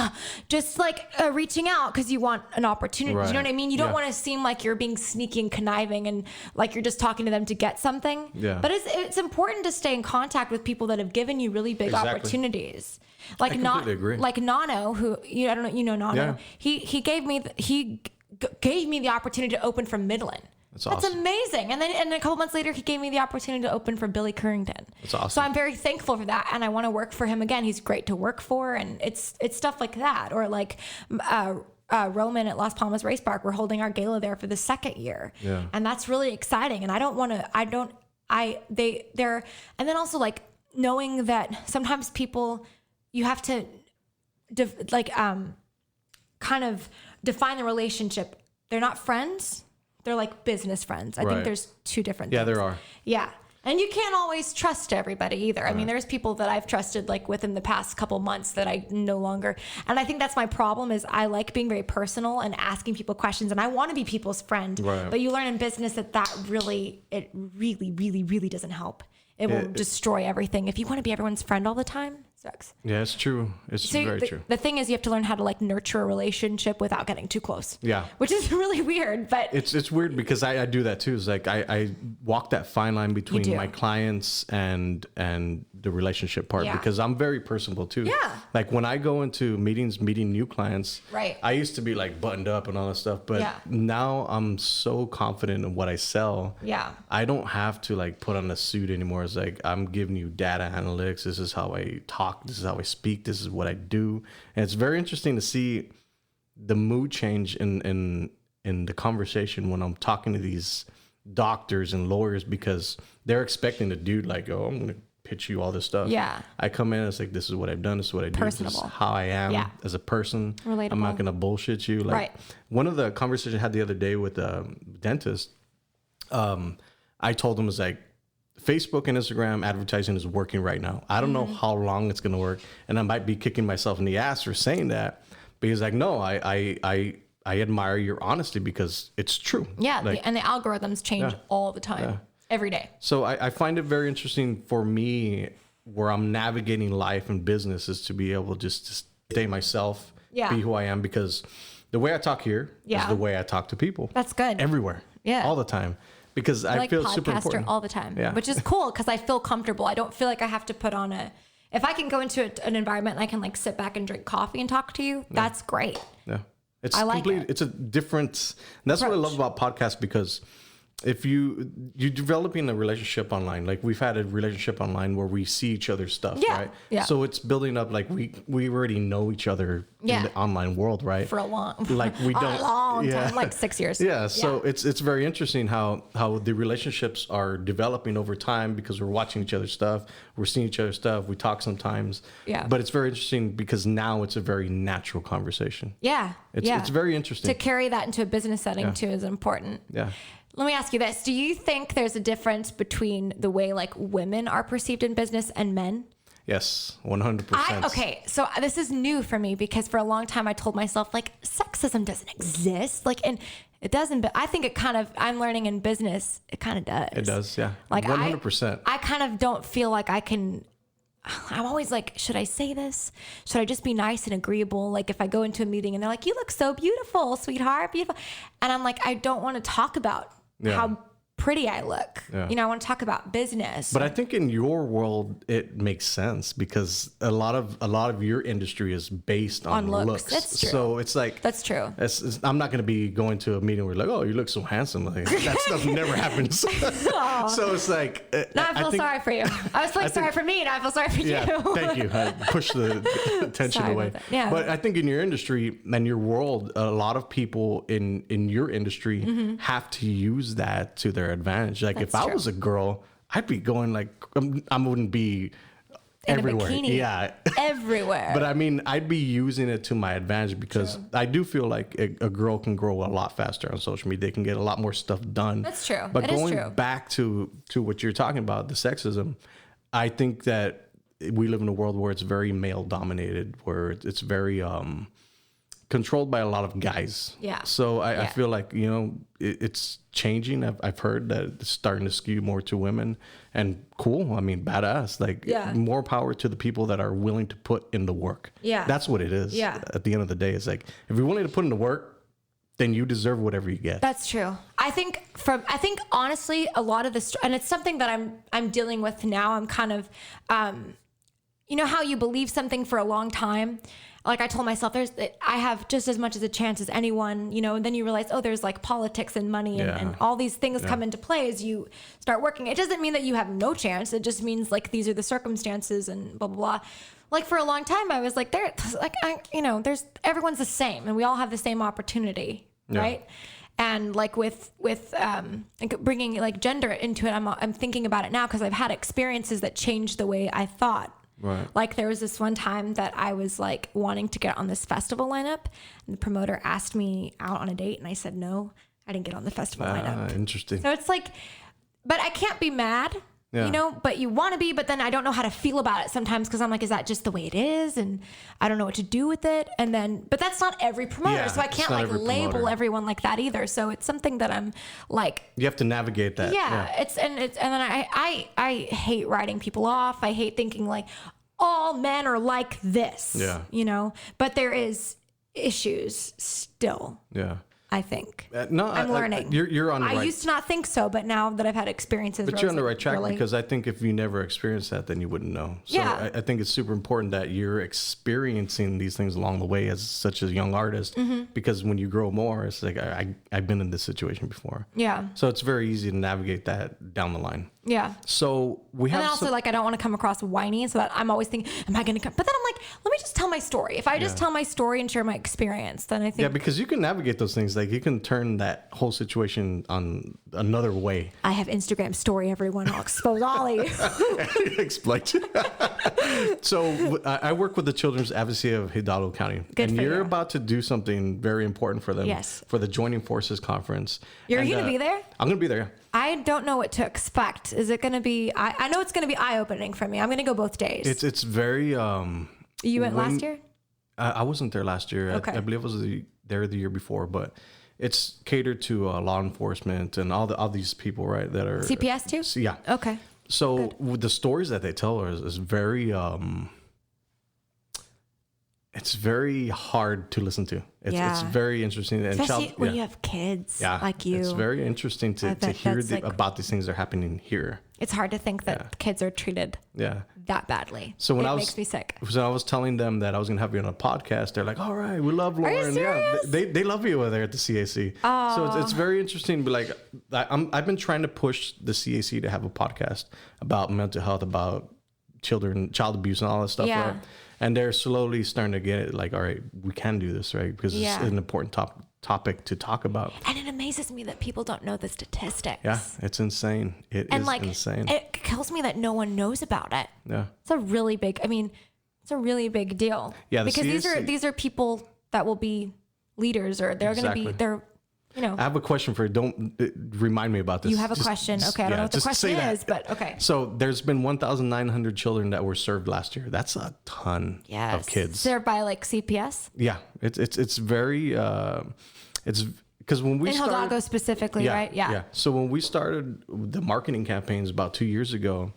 just like reaching out because you want an opportunity. You know what I mean? You don't want to seem like you're being sneaky and conniving and like you're just talking to them to get something. Yeah. But it's important to stay in contact with people that have given you really big opportunities. Like like Nano, who I don't know, you know Nano. Yeah. He gave me the opportunity to open from Midland. That's awesome. That's amazing. And then a couple months later, he gave me the opportunity to open for Billy Currington. That's awesome. So I'm very thankful for that. And I want to work for him again. He's great to work for. And it's stuff like that. Or like Roman at Las Palmas Race Park. We're holding our gala there for the second year. Yeah. And that's really exciting. And and then also like knowing that sometimes people, you have to kind of define the relationship. They're not friends. They're like business friends. I think there's two different things. Yeah, there are. Yeah. And you can't always trust everybody either. I mean, there's people that I've trusted like within the past couple months that I no longer. And I think that's my problem is I like being very personal and asking people questions and I want to be people's friend. Right. But you learn in business that really doesn't help. It will destroy everything. If you want to be everyone's friend all the time, sucks. Yeah, it's true. It's very true. The thing is you have to learn how to like nurture a relationship without getting too close. Yeah. Which is really weird, but it's weird because I do that too. It's like I walk that fine line between my clients and the relationship part because I'm very personable too. Yeah. Like when I go into meetings, meeting new clients, I used to be like buttoned up and all that stuff, but now I'm so confident in what I sell. Yeah. I don't have to like put on a suit anymore. It's like I'm giving you data analytics. This is how I talk. This is how I speak. This is what I do. And it's very interesting to see the mood change in the conversation when I'm talking to these doctors and lawyers because they're expecting the dude like, oh, I'm going to pitch you all this stuff. Yeah. I come in and it's like, this is what I've done. This is what I do. This is how I am as a person. Relatable. I'm not going to bullshit you. Like one of the conversations I had the other day with a dentist, I told him, was like, Facebook and Instagram advertising is working right now. I don't know how long it's going to work. And I might be kicking myself in the ass for saying that. But he's like, no, I admire your honesty because it's true. Yeah. Like, and the algorithms change all the time, every day. So I find it very interesting for me where I'm navigating life and business is to be able just to stay myself, be who I am, because the way I talk here is the way I talk to people. That's good. Everywhere. Yeah. All the time. Because I feel super important. All the time, which is cool because I feel comfortable. I don't feel like I have to put on if I can go into an environment and I can like sit back and drink coffee and talk to you, that's great. Yeah. I like it. It's a different, and that's what I love about podcasts because if you're developing a relationship online, like we've had a relationship online where we see each other's stuff, right? Yeah. So it's building up like we already know each other in the online world, right? For a long, like we don't, a long time, like 6 years. Yeah. So it's very interesting how the relationships are developing over time because we're watching each other's stuff, we're seeing each other's stuff, we talk sometimes. Yeah. But it's very interesting because now it's a very natural conversation. Yeah. It's very interesting. To carry that into a business setting too is important. Yeah. Let me ask you this. Do you think there's a difference between the way like women are perceived in business and men? Yes, 100%. Okay, so this is new for me because for a long time I told myself like sexism doesn't exist, like, and it doesn't. But I think it kind of. I'm learning in business, it kind of does. It does, yeah. Like 100%. I kind of don't feel like I can. I'm always like, should I say this? Should I just be nice and agreeable? Like if I go into a meeting and they're like, "You look so beautiful, sweetheart, beautiful," and I'm like, I don't want to talk about how pretty I look. You know, I want to talk about business. But I think in your world it makes sense because a lot of your industry is based on looks. That's true. So it's like that's true. I'm not going to be going to a meeting where like, oh, you look so handsome. Like, that stuff never happens. So it's like. No, I feel sorry for you. I was feeling sorry for me, and I feel sorry for you. Thank you. I push the attention away. Yeah. But I think in your industry and your world, a lot of people in your industry have to use that to their advantage. Like if I was a girl, I'd be going like I wouldn't be in everywhere. A bikini, everywhere. But I mean, I'd be using it to my advantage because I do feel like a girl can grow a lot faster on social media. They can get a lot more stuff done. That's true. But going back to what you're talking about, the sexism, I think that we live in a world where it's very male dominated, where it's very controlled by a lot of guys. Yeah. So I feel like, you know, it's changing. I've heard that it's starting to skew more to women, and cool. I mean, badass. Like more power to the people that are willing to put in the work. Yeah. That's what it is. Yeah. At the end of the day, it's like, if you're willing to put in the work, then you deserve whatever you get. That's true. I think honestly, a lot of this, and it's something that I'm dealing with now. I'm kind of, you know how you believe something for a long time? Like I told myself, I have just as much as a chance as anyone, you know, and then you realize, oh, there's like politics and money and all these things come into play as you start working. It doesn't mean that you have no chance. It just means like, these are the circumstances and blah, blah, blah. Like for a long time, I was like, everyone's the same and we all have the same opportunity. Right. And like with bringing like gender into it, I'm thinking about it now because I've had experiences that changed the way I thought. Right. Like there was this one time that I was like wanting to get on this festival lineup, and the promoter asked me out on a date, and I said no. I didn't get on the festival lineup. Interesting. So it's like, but I can't be mad, you know. But you want to be, but then I don't know how to feel about it sometimes because I'm like, is that just the way it is? And I don't know what to do with it. And then, but that's not every promoter, so I can't like label everyone like that either. So it's something that I'm like, you have to navigate that. Yeah. And then I hate writing people off. I hate thinking like all men are like this. Yeah. You know, but there is issues still. Yeah. I think. No, I'm learning. You're on the right. I used to not think so, but now that I've had experiences. But you're on the right track because I think if you never experienced that, then you wouldn't know. So I think it's super important that you're experiencing these things along the way as such a young artist, because when you grow more, it's like I've been in this situation before. Yeah. So it's very easy to navigate that down the line. Yeah. So we have. And then also, like, I don't want to come across whiny, so that I'm always thinking, am I going to come? But then I'm like, let me just tell my story. If I just tell my story and share my experience, then I think. Yeah, because you can navigate those things. Like, you can turn that whole situation on another way. I have Instagram story, everyone. I'll expose Ollie. Exploit. So I work with the Children's Advocacy of Hidalgo County. Good and for you're you. about to do something very important for them. Yes. For the Joining Forces Conference. You're going to be there? I'm going to be there. I don't know what to expect. Is it going to be? I know it's going to be eye-opening for me. I'm going to go both days. It's very. You went last year? I wasn't there last year. Okay. I believe I was there the year before, but it's catered to law enforcement and all these people, right? That are CPS too. Yeah. Okay. So with the stories that they tell is very. It's very hard to listen to. It's very interesting. And especially when you have kids like you. It's very interesting to hear about these things that are happening here. It's hard to think that kids are treated that badly. So when it makes me sick. So I was telling them that I was going to have you on a podcast. They're like, all right, we love Lauren. Are you serious? Yeah, they love you over there at the CAC. Oh. So it's very interesting. But like, I've been trying to push the CAC to have a podcast about mental health, about child abuse and all that stuff. Yeah. Right? And they're slowly starting to get it like, all right, we can do this, right? Because it's an important topic to talk about. And it amazes me that people don't know the statistics. Yeah, it's insane. It is insane. It kills me that no one knows about it. Yeah. It's a really big deal. Yeah, because these are people that will be leaders, or they're going to be, you know. I have a question for you. Don't remind me about this. You have a question. Okay. I don't know what the question is, but okay. So there's been 1,900 children that were served last year. That's a ton of kids. Served by like CPS? Yeah. It's very, it's because when we started. In Hidalgo specifically, right? Yeah. So when we started the marketing campaigns about 2 years ago,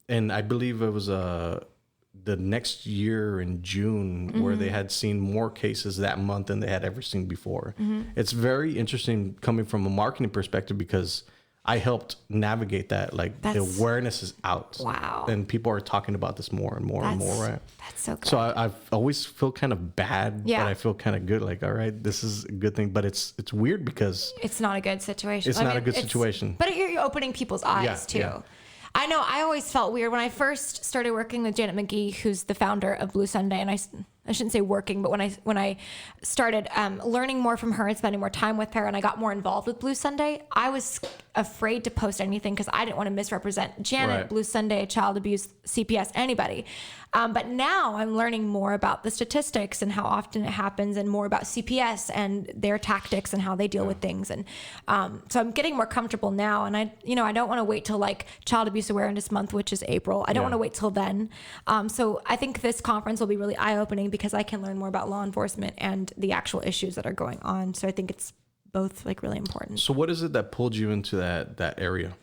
and I believe it was the next year in June where they had seen more cases that month than they had ever seen before. It's very interesting coming from a marketing perspective because I helped navigate that. Like the awareness is out. Wow. And people are talking about this more and more and more, right? That's so good. So I've always feel kind of bad, but I feel kind of good. Like, all right, this is a good thing, but it's weird because it's not a good situation. It's not a good situation. But you're opening people's eyes too. Yeah. I know. I always felt weird when I first started working with Janet McGee, who's the founder of Blue Sunday, and I shouldn't say working, but when I started learning more from her and spending more time with her, and I got more involved with Blue Sunday, I was afraid to post anything because I didn't want to misrepresent Janet, Blue Sunday, child abuse, CPS, anybody. But now I'm learning more about the statistics and how often it happens, and more about CPS and their tactics and how they deal with things. And so I'm getting more comfortable now. And I don't want to wait till like Child Abuse Awareness Month, which is April. I don't want to wait till then. So I think this conference will be really eye-opening because I can learn more about law enforcement and the actual issues that are going on. So I think it's both like really important. So what is it that pulled you into that area?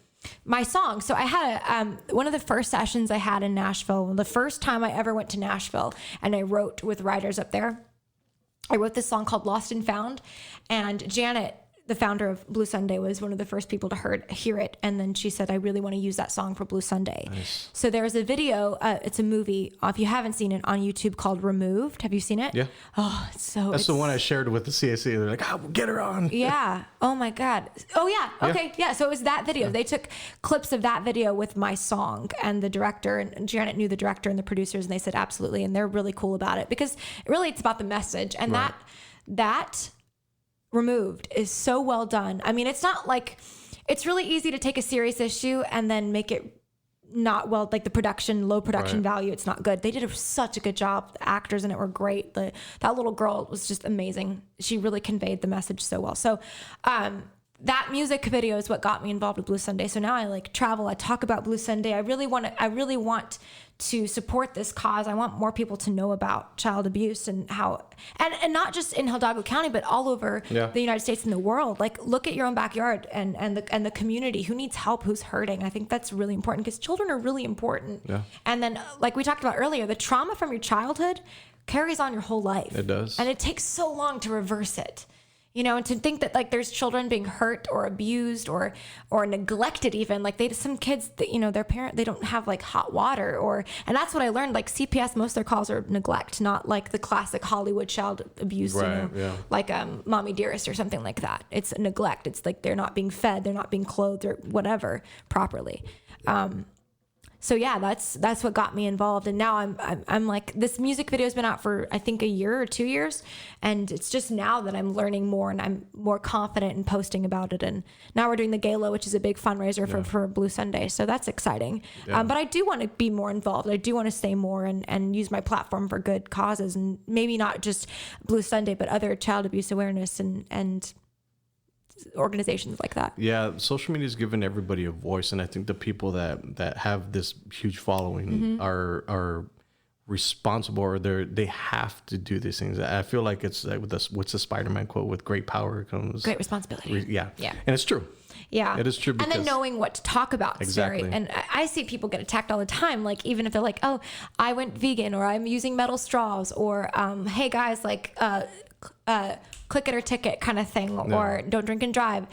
My song. So I had one of the first sessions I had in Nashville, the first time I ever went to Nashville, and I wrote with writers up there. I wrote this song called Lost and Found, and Janet, the founder of Blue Sunday, was one of the first people to hear it. And then she said, I really want to use that song for Blue Sunday. Nice. So there's a video, it's a movie, if you haven't seen it, on YouTube called Removed. Have you seen it? Yeah. Oh, That's the one I shared with the CAC. They're like, oh, get her on. Yeah. Oh my God. Oh yeah. Okay. Yeah. So it was that video. They took clips of that video with my song, and the director, and Janet knew the director and the producers, and they said, absolutely. And they're really cool about it because really it's about the message, and that Removed is so well done. I mean, it's not like, it's really easy to take a serious issue and then make it not well, like low production value. It's not good. They did such a good job. The actors in it were great. That little girl was just amazing. She really conveyed the message so well. So, that music video is what got me involved with Blue Sunday. So now I like travel. I talk about Blue Sunday. I really want to support this cause. I want more people to know about child abuse and how, and not just in Hidalgo County, but all over the United States and the world. Like, look at your own backyard and the community who needs help, who's hurting. I think that's really important because children are really important. Yeah. And then, like we talked about earlier, the trauma from your childhood carries on your whole life. It does. And it takes so long to reverse it. And to think that like there's children being hurt or abused or neglected, even like some kids that, their parent, they don't have like hot water and that's what I learned. Like CPS, most of their calls are neglect, not like the classic Hollywood child abuse, like Mommy Dearest or something like that. It's neglect. It's like they're not being fed, they're not being clothed or whatever properly. So yeah, that's what got me involved. And now I'm like, this music video has been out for, I think, a year or 2 years. And it's just now that I'm learning more and I'm more confident in posting about it. And now we're doing the gala, which is a big fundraiser for Blue Sunday. So that's exciting. Yeah. But I do want to be more involved. I do want to say more and use my platform for good causes, and maybe not just Blue Sunday, but other child abuse awareness and organizations like that. Yeah, social media has given everybody a voice, and I think the people that have this huge following are responsible, or they have to do these things. I feel like it's like what's the Spider-Man quote, with great power comes great responsibility. Yeah, and it's true. Yeah, it is true. And then knowing what to talk about. Exactly. And I see people get attacked all the time. Like, even if they're like, oh, I went vegan, or I'm using metal straws, or hey guys, like click it or ticket kind of thing, or don't drink and drive.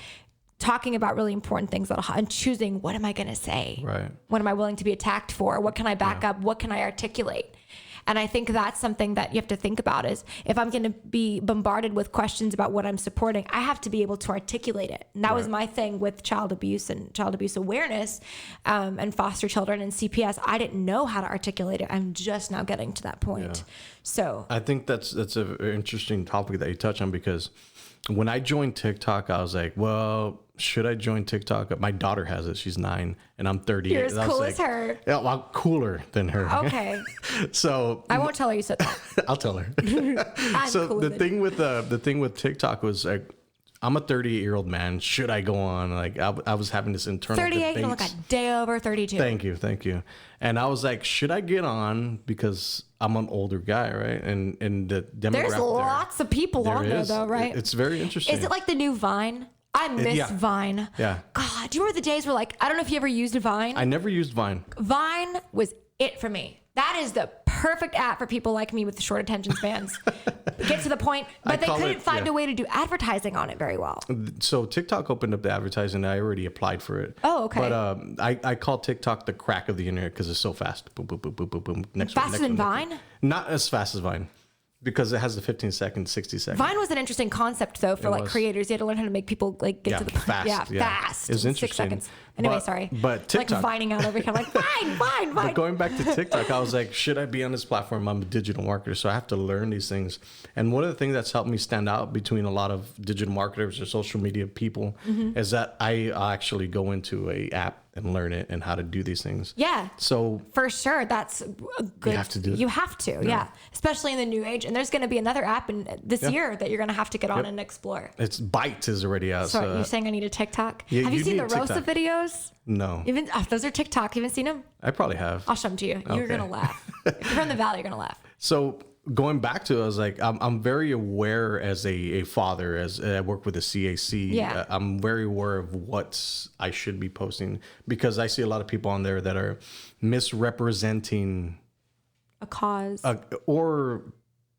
Talking about really important things and choosing, what am I going to say? Right. What am I willing to be attacked for? What can I back up? What can I articulate? And I think that's something that you have to think about, is if I'm going to be bombarded with questions about what I'm supporting, I have to be able to articulate it. And that was my thing with child abuse and child abuse awareness and foster children and CPS. I didn't know how to articulate it. I'm just now getting to that point. Yeah. So I think that's an interesting topic that you touch on, because when I joined TikTok, I was like, well, should I join TikTok? My daughter has it. She's 9 and I'm 38. You're as cool as her. Yeah, well, I'm cooler than her. Okay. So I won't tell her you said that. I'll tell her. So the thing with TikTok was like, I'm a 38-year-old man. Should I go on? Like I was having this internal 38, you look debates. a day over 32. Thank you. And I was like, should I get on because I'm an older guy, right? And the demographic. There's lots of people on there, is. though, right? It's very interesting. Is it like the new Vine? I miss yeah. Vine. Yeah. God, do you remember the days where like, I don't know if you ever used Vine. I never used Vine. Vine was it for me. That is the perfect app for people like me with short attention spans. Get to the point, but they couldn't find a way to do advertising on it very well. So TikTok opened up the advertising. I already applied for it. Oh, okay. But I call TikTok the crack of the internet because it's so fast. Boom, boom, boom, boom, boom, boom. Faster than Vine? Not as fast as Vine. Because it has the 15 seconds, 60 seconds. Vine was an interesting concept, though, for like creators. You had to learn how to make people like get to the fast. Fast. It was interesting. 6 seconds. Anyway, sorry. But TikTok, like vining out over here, like Vine. But going back to TikTok, I was like, should I be on this platform? I'm a digital marketer, so I have to learn these things. And one of the things that's helped me stand out between a lot of digital marketers or social media people is that I actually go into a app and learn it and how to do these things. Yeah. So for sure, that's a good. You have to do it. You have to, yeah. Especially in the new age. And there's going to be another app in this year that you're going to have to get on and explore. It's Bytes is already out. So you're saying I need a TikTok? Yeah, have you seen the need roast of videos? No. Those are TikTok. You haven't seen them? I probably have. I'll show them to you. You're going to laugh. If you're from the Valley, you're going to laugh. So going back to it, I was like, I'm very aware as a father, as I work with the CAC. Yeah. I'm very aware of what I should be posting because I see a lot of people on there that are misrepresenting a cause or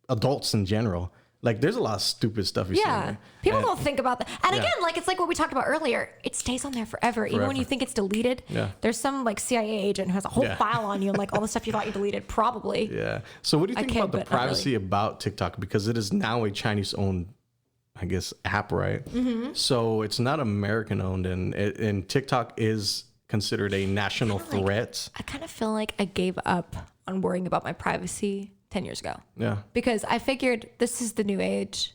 adults in general. Like there's a lot of stupid stuff you see there. People don't think about that. And again, like it's like what we talked about earlier. It stays on there forever. Even when you think it's deleted. Yeah. There's some like CIA agent who has a whole file on you and like all the stuff you thought you deleted probably. Yeah. So what do you think about the privacy about TikTok? Because it is now a Chinese owned, I guess, app, right? Mm-hmm. So it's not American owned and TikTok is considered a national threat. I kind of feel like I gave up on worrying about my privacy 10 years ago. Yeah. Because I figured this is the new age.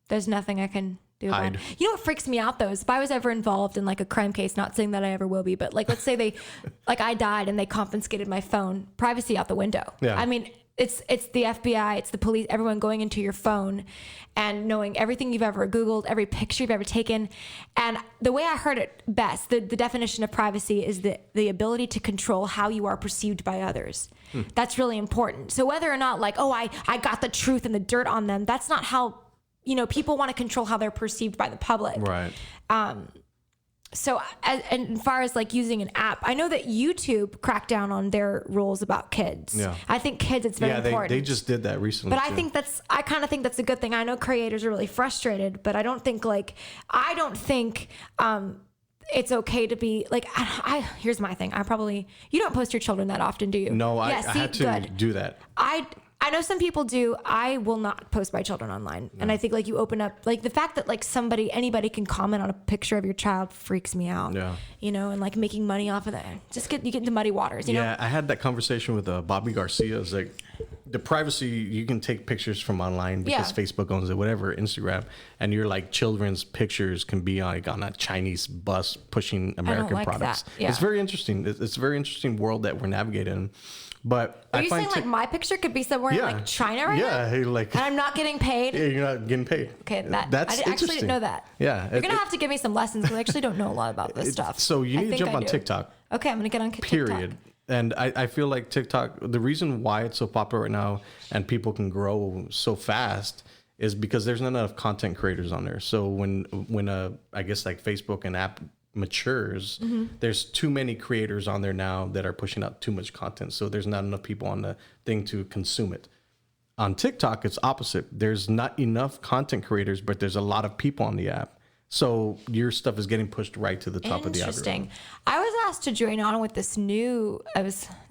There's nothing I can do about it. You know what freaks me out though is if I was ever involved in like a crime case, not saying that I ever will be, but like let's say they like I died and they confiscated my phone, privacy out the window. Yeah. I mean, it's the FBI, it's the police, everyone going into your phone and knowing everything you've ever Googled, every picture you've ever taken. And the way I heard it best, the definition of privacy is the ability to control how you are perceived by others. That's really important. So whether or not like, oh, I got the truth and the dirt on them, that's not how, people want to control how they're perceived by the public. Right. So as far as like using an app, I know that YouTube cracked down on their rules about kids. Yeah. I think kids, it's very important. They just did that recently. But I kind of think that's a good thing. I know creators are really frustrated, but I don't think it's okay to be like, here's my thing. You don't post your children that often, do you? No, I had to do that. I know some people do. I will not post my children online. No. And I think like you open up, like the fact that like anybody can comment on a picture of your child freaks me out. Yeah. And like making money off of that. You get into muddy waters, you know? I had that conversation with Bobby Garcia. It's like the privacy, you can take pictures from online because Facebook owns it, whatever, Instagram. And your like children's pictures can be on a Chinese bus pushing American products. Yeah. It's very interesting. It's a very interesting world that we're navigating. But are you saying like my picture could be somewhere in like China right now? Yeah, like and I'm not getting paid. Yeah, you're not getting paid. Okay, that's I actually didn't know that. Yeah, you're gonna have to give me some lessons because I actually don't know a lot about this stuff. So you need to jump on TikTok. Okay, I'm gonna get on TikTok. Period. And I feel like TikTok, the reason why it's so popular right now and people can grow so fast is because there's not enough content creators on there. So when I guess like Facebook and app matures, there's too many creators on there now that are pushing out too much content. So there's not enough people on the thing to consume it. On TikTok, it's opposite. There's not enough content creators, but there's a lot of people on the app. So your stuff is getting pushed right to the top of the algorithm. Interesting. I was asked to join on with this new, I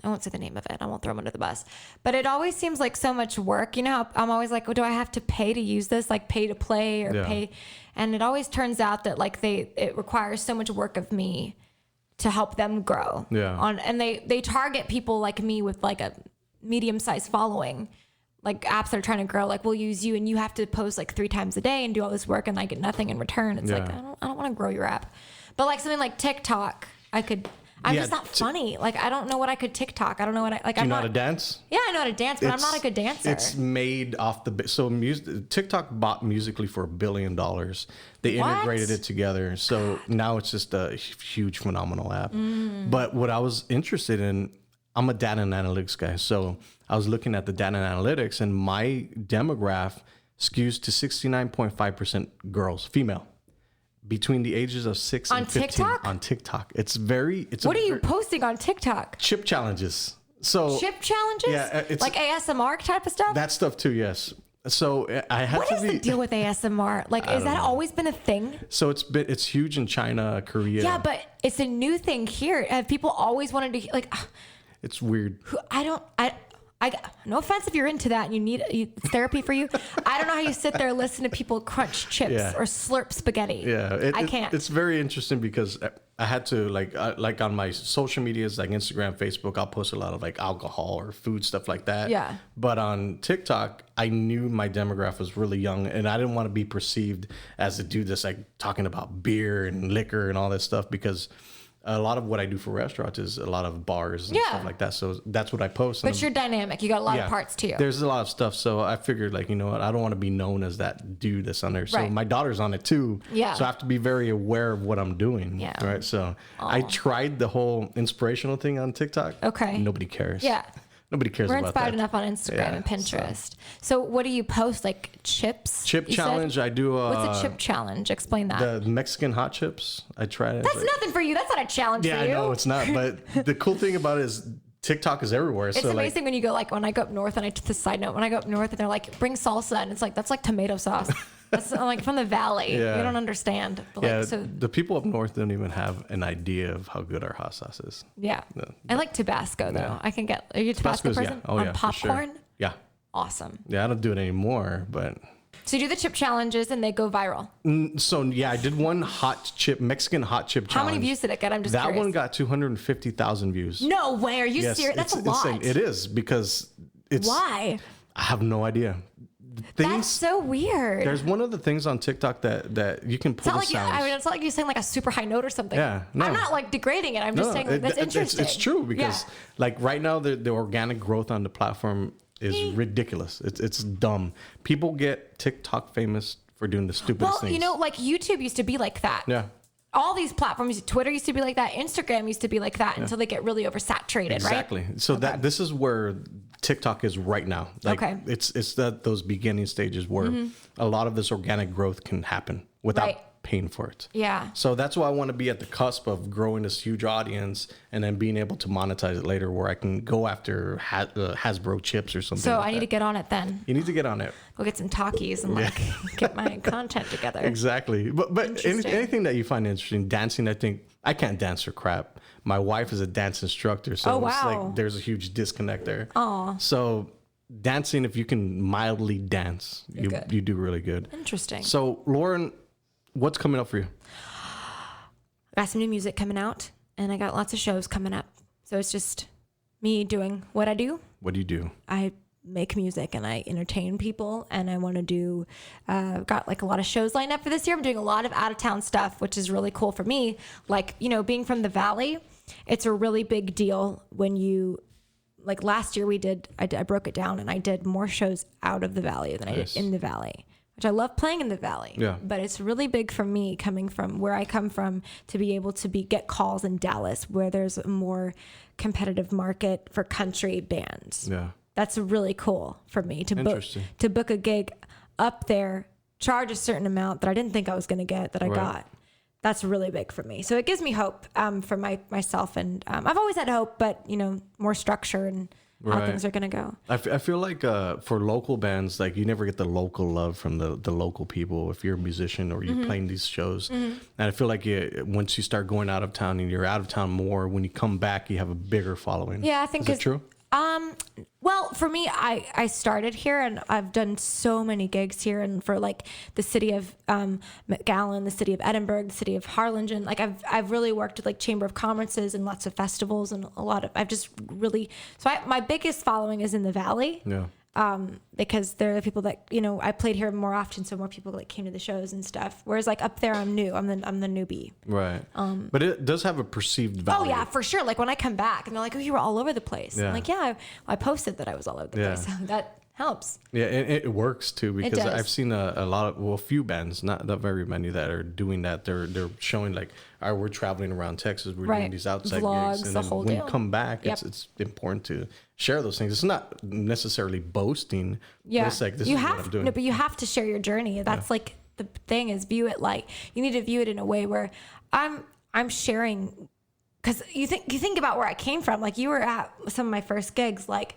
won't say the name of it. I won't throw them under the bus. But it always seems like so much work. I'm always like, do I have to pay to use this? Like pay to play or pay? And it always turns out that like it requires so much work of me to help them grow. Yeah. And they target people like me with like a medium-sized following. Like apps that are trying to grow, like we'll use you and you have to post like 3 times a day and do all this work and I get nothing in return. It's like, I don't want to grow your app. But like something like TikTok, I could I'm just not funny. Like, I don't know what I could TikTok. I don't know what Do you know how to dance? Yeah, I know how to dance, but I'm not a good dancer. It's made off TikTok bought Musical.ly for $1 billion. They integrated it together. So now it's just a huge, phenomenal app. But what I was interested in, I'm a data and analytics guy. So I was looking at the data and analytics, and my demographic skews to 69.5% girls, female, between the ages of 6 and 15. TikTok? On TikTok. What are you posting on TikTok? Chip challenges. So chip challenges? Yeah, it's like ASMR type of stuff? that stuff too, yes. So I had What is the deal with ASMR? Like, has that always been a thing? So it's huge in China, Korea. Yeah, but it's a new thing here. Have people always wanted to, like, it's weird. I no offense if you're into that and you need it's therapy for you. I don't know how you sit there and listen to people crunch chips or slurp spaghetti. Yeah, I can't. It's very interesting because I had to like on my social medias like Instagram, Facebook, I'll post a lot of like alcohol or food stuff like that. Yeah. But on TikTok, I knew my demographic was really young, and I didn't want to be perceived as a dude that's like talking about beer and liquor and all that stuff, because a lot of what I do for restaurants is a lot of bars and stuff like that. So that's what I post. But you're dynamic. You got a lot of parts to you. There's a lot of stuff. So I figured, like, you know what? I don't want to be known as that dude that's on there. So my daughter's on it too. Yeah. So I have to be very aware of what I'm doing. Yeah. Right. So I tried the whole inspirational thing on TikTok. Okay. Nobody cares. Yeah. Nobody cares We're about inspired that. enough on Instagram and Pinterest. So what do you post? Like chips? Chip challenge. I do. What's a chip challenge? Explain that. The Mexican hot chips. I tried it. That's nothing for you. That's not a challenge for you. Yeah, I know it's not. But the cool thing about it is TikTok is everywhere. It's so amazing when you go, like, when I go up north, and the side note, when I go up north and they're like, bring salsa, and it's like, that's like tomato sauce. That's like from the valley. Yeah. You don't understand. But yeah, like, so the people up north don't even have an idea of how good our hot sauce is. yeah. I like Tabasco though. Yeah. I can get. Are you a Tabasco person? Oh, on yeah, for popcorn? sure. Yeah. Awesome. Yeah, I don't do it anymore, but So you do the chip challenges and they go viral. so yeah, I did one Mexican hot chip How challenge. many views did it get? I'm just that curious. one got 250,000 views. No way. Are you Yes, serious? That's a it's lot. insane. It is, because it's. Why? I have no idea. That's so weird. There's one of the things on TikTok that you can pull It's the not like sounds. it's not like you're saying like a super high note or something. Yeah, no. I'm not like degrading it. I'm just saying that's interesting. It's true, because like right now the organic growth on the platform is ridiculous. It's dumb. People get TikTok famous for doing the stupidest things. You know, like YouTube used to be like that. Yeah. All these platforms, Twitter used to be like that, Instagram used to be like that until they get really oversaturated, Exactly. right? So this is where TikTok is right now. Like it's those beginning stages where a lot of this organic growth can happen without paying for it. Yeah. So that's why I want to be at the cusp of growing this huge audience and then being able to monetize it later, where I can go after Hasbro chips or something. So like I need to that. get on it then. You need to get on it. Go get some Takis and like get my content together. Exactly. But anything that you find interesting, dancing, I think I can't dance for crap. My wife is a dance instructor, so it's like there's a huge disconnect there. Oh. So dancing, if you can mildly dance, you do really good. Interesting. So Lauren, what's coming up for you? I got some new music coming out, and I got lots of shows coming up. So it's just me doing what I do. What do you do? I make music and I entertain people, and I want to do, got like a lot of shows lined up for this year. I'm doing a lot of out of town stuff, which is really cool for me. Like, you know, being from the Valley, it's a really big deal when you, like last year I broke it down and I did more shows out of the Valley than I did in the Valley, which I love playing in the Valley. Yeah. But it's really big for me coming from where I come from to be able to get calls in Dallas, where there's a more competitive market for country bands. Yeah. That's really cool for me to book a gig up there, charge a certain amount that I didn't think I was going to get that I got. That's really big for me. So it gives me hope for myself. And I've always had hope, but, you know, more structure and how things are going to go. I feel like for local bands, like you never get the local love from the local people if you're a musician or you're playing these shows. And I feel like once you start going out of town and you're out of town more, when you come back, you have a bigger following. Yeah, I think it's true. Well, for me, I started here and I've done so many gigs here, and for like the city of McGowan, the city of Edinburgh, the city of Harlingen. Like I've really worked with like Chamber of Commerces and lots of festivals and I've just really, my biggest following is in the Valley. Yeah. because they're the people that, you know, I played here more often, so more people like came to the shows and stuff. Whereas like up there, I'm new. I'm the newbie. Right. But it does have a perceived value. Oh yeah, for sure. Like when I come back and they're like, "Oh, you were all over the place." Yeah. I'm like, "Yeah, I posted that I was all over the place." That helps. Yeah, and it works too, because does. I've seen a few bands, not very many, that are doing that. They're showing like, all right, we're traveling around Texas, we're doing these outside Vlogs, gigs, and the then whole when deal. you come back, it's important to share those things. It's not necessarily boasting. Yeah, but it's like, this you is have what I'm doing. no, but you have to share your journey. That's like the thing is view it like you need to view it in a way where I'm sharing, because you think about where I came from. Like you were at some of my first gigs, like.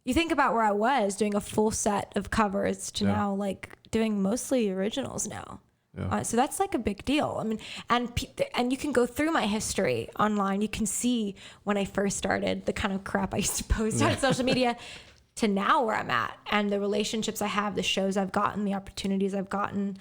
You think about where I was doing a full set of covers to now like doing mostly originals now. Yeah. So that's like a big deal. I mean, and you can go through my history online. You can see when I first started, the kind of crap I used to post on social media to now where I'm at, and the relationships I have, the shows I've gotten, the opportunities I've gotten,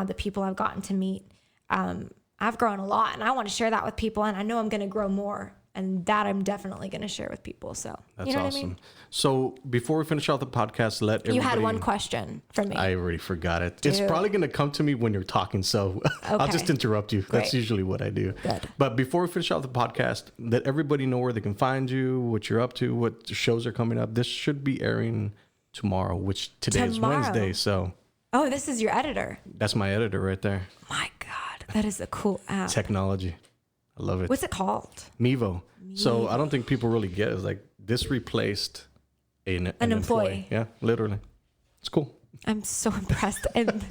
the people I've gotten to meet. I've grown a lot, and I want to share that with people, and I know I'm going to grow more. And that I'm definitely going to share with people. So that's you know awesome. What I mean? So before we finish off the podcast, let everybody... You had one question for me. I already forgot it. Dude. It's probably going to come to me when you're talking, so I'll just interrupt you. Great. That's usually what I do. Good. But before we finish off the podcast, let everybody know where they can find you, what you're up to, what shows are coming up. This should be airing tomorrow, which today is Wednesday. So. Oh, this is your editor. That's my editor right there. My God, that is a cool app. Technology. I love it. What's it called? Mevo. So I don't think people really get it. It's like this replaced an employee. Yeah, literally. It's cool. I'm so impressed, and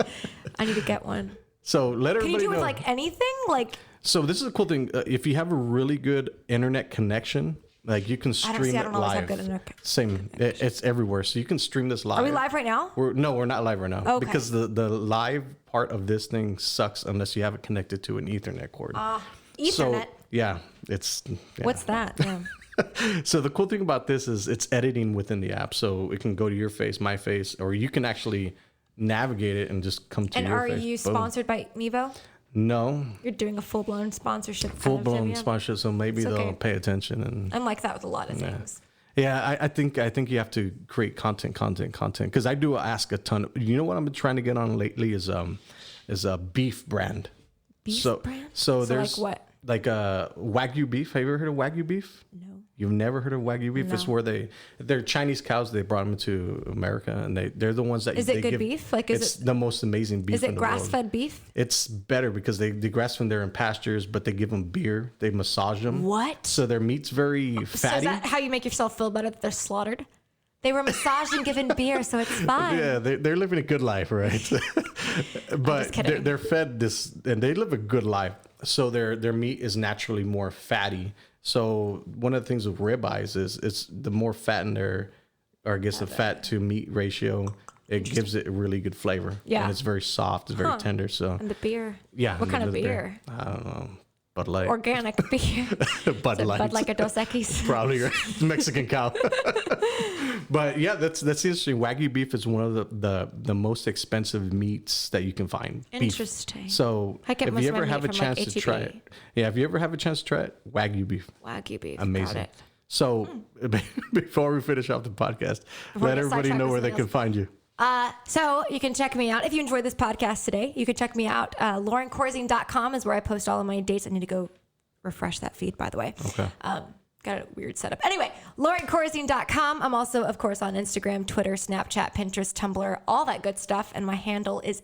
I need to get one. So let everybody know. Can you do with like anything? Like. So this is a cool thing. If you have a really good internet connection, like you can stream it live. Same. It's everywhere. So you can stream this live. Are we live right now? We're not live right now. Okay. Because the live part of this thing sucks unless you have it connected to an Ethernet cord. Ethernet. So, yeah, it's... Yeah. What's that? Yeah. So the cool thing about this is it's editing within the app. So it can go to your face, my face, or you can actually navigate it and just come to your face. And are you sponsored by Mevo? No. You're doing a full-blown sponsorship. Full-blown sponsorship, so maybe they'll pay attention. And I'm like that with a lot of things. Yeah, I think you have to create content. Because I do ask a ton. You know what I've been trying to get on lately is a beef brand. Beef brand? So there's like what? Like Wagyu beef. Have you ever heard of Wagyu beef? No. You've never heard of Wagyu beef? No. It's where they're Chinese cows. They brought them to America, and they're the ones that is it good beef? Like it's the most amazing beef. Is it in the grass-fed world. Beef? It's better because they grass fed. They're in pastures, but they give them beer. They massage them. What? So their meat's very fatty. So is that how you make yourself feel better that they're slaughtered? They were massaged and given beer, so it's fine. Yeah, they're living a good life, right? But they're fed this, and they live a good life. So their meat is naturally more fatty. So one of the things with ribeyes is it's the more fat in there, or I guess the fat to meat ratio, it gives it a really good flavor. Yeah, and it's very soft, it's very tender. So and the beer. Yeah. What kind of beer? I don't know. Bud Light. Organic beer. Bud Light. Bud like a Dos Equis. Probably Mexican cow. But yeah, that's interesting. Wagyu beef is one of the most expensive meats that you can find. Interesting. Beef. So I get if you ever have a chance like to try it, if you ever have a chance to try it, Wagyu beef. Wagyu beef. Amazing. Got it. So before we finish off the podcast, let everybody know where they can find you. So you can check me out. If you enjoyed this podcast today, you can check me out. LaurenCorzine.com is where I post all of my dates. I need to go refresh that feed, by the way. Okay. Got a weird setup. Anyway, LaurenCorzine.com. I'm also, of course, on Instagram, Twitter, Snapchat, Pinterest, Tumblr, all that good stuff. And my handle is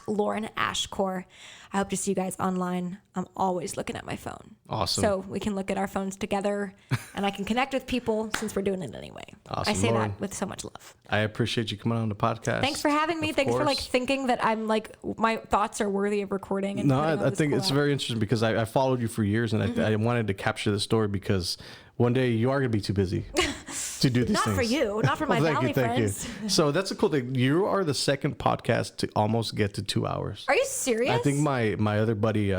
@LaurenAshcore. I hope to see you guys online. I'm always looking at my phone. Awesome. So we can look at our phones together and I can connect with people since we're doing it anyway. Awesome. I say Lauren, that with so much love. I appreciate you coming on the podcast. Thanks for having me. Thanks for like thinking that I'm like, my thoughts are worthy of recording. And no, I think it's very interesting because I followed you for years and I wanted to capture the story because one day you are going to be too busy to do these not things. For you, not for my Valley friends. Thank you. So that's a cool thing. You are the second podcast to almost get to 2 hours. Are you serious? I think my other buddy,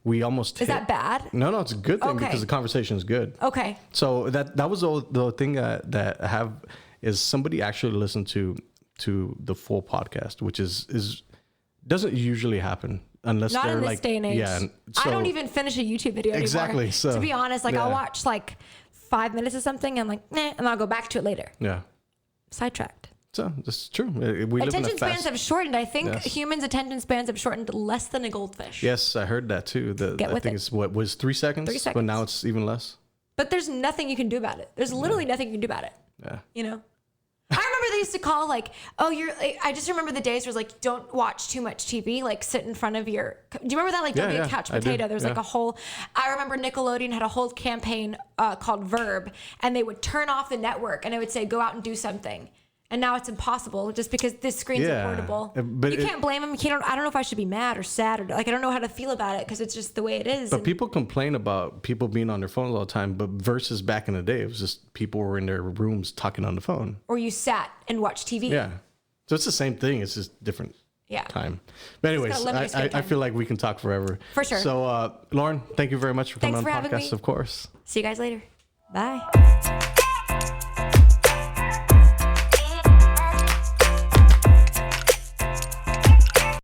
we almost Is that bad? No, it's a good thing because the conversation is good. Okay. So that was the thing that I have is somebody actually listened to the full podcast, which is doesn't usually happen. Unless not they're in this like, day and age. Yeah, I don't even finish a YouTube video anymore. Exactly. So to be honest, like I'll watch like 5 minutes of something and like, and I'll go back to it later. Yeah. Sidetracked. So that's true. We live in a Attention spans have shortened. I think humans' attention spans have shortened to less than a goldfish. Yes, I heard that too. I think it's what was 3 seconds? 3 seconds. But now it's even less. But there's nothing you can do about it. There's literally nothing you can do about it. Yeah. You know? I remember they used to call like, oh, I just remember the days where it was like, don't watch too much TV, like sit in front of your, do you remember that? Like, don't be a couch potato. There's like a whole, I remember Nickelodeon had a whole campaign called Verb, and they would turn off the network and it would say, go out and do something. And now it's impossible just because this screen's portable. But you can't blame them. I don't know if I should be mad or sad or like I don't know how to feel about it because it's just the way it is. But people complain about people being on their phones all the time. But versus back in the day, it was just people were in their rooms talking on the phone. Or you sat and watched TV. Yeah. So it's the same thing. It's just different time. But anyways, I feel like we can talk forever. For sure. So Lauren, thank you very much for coming on the podcast, of course. See you guys later. Bye.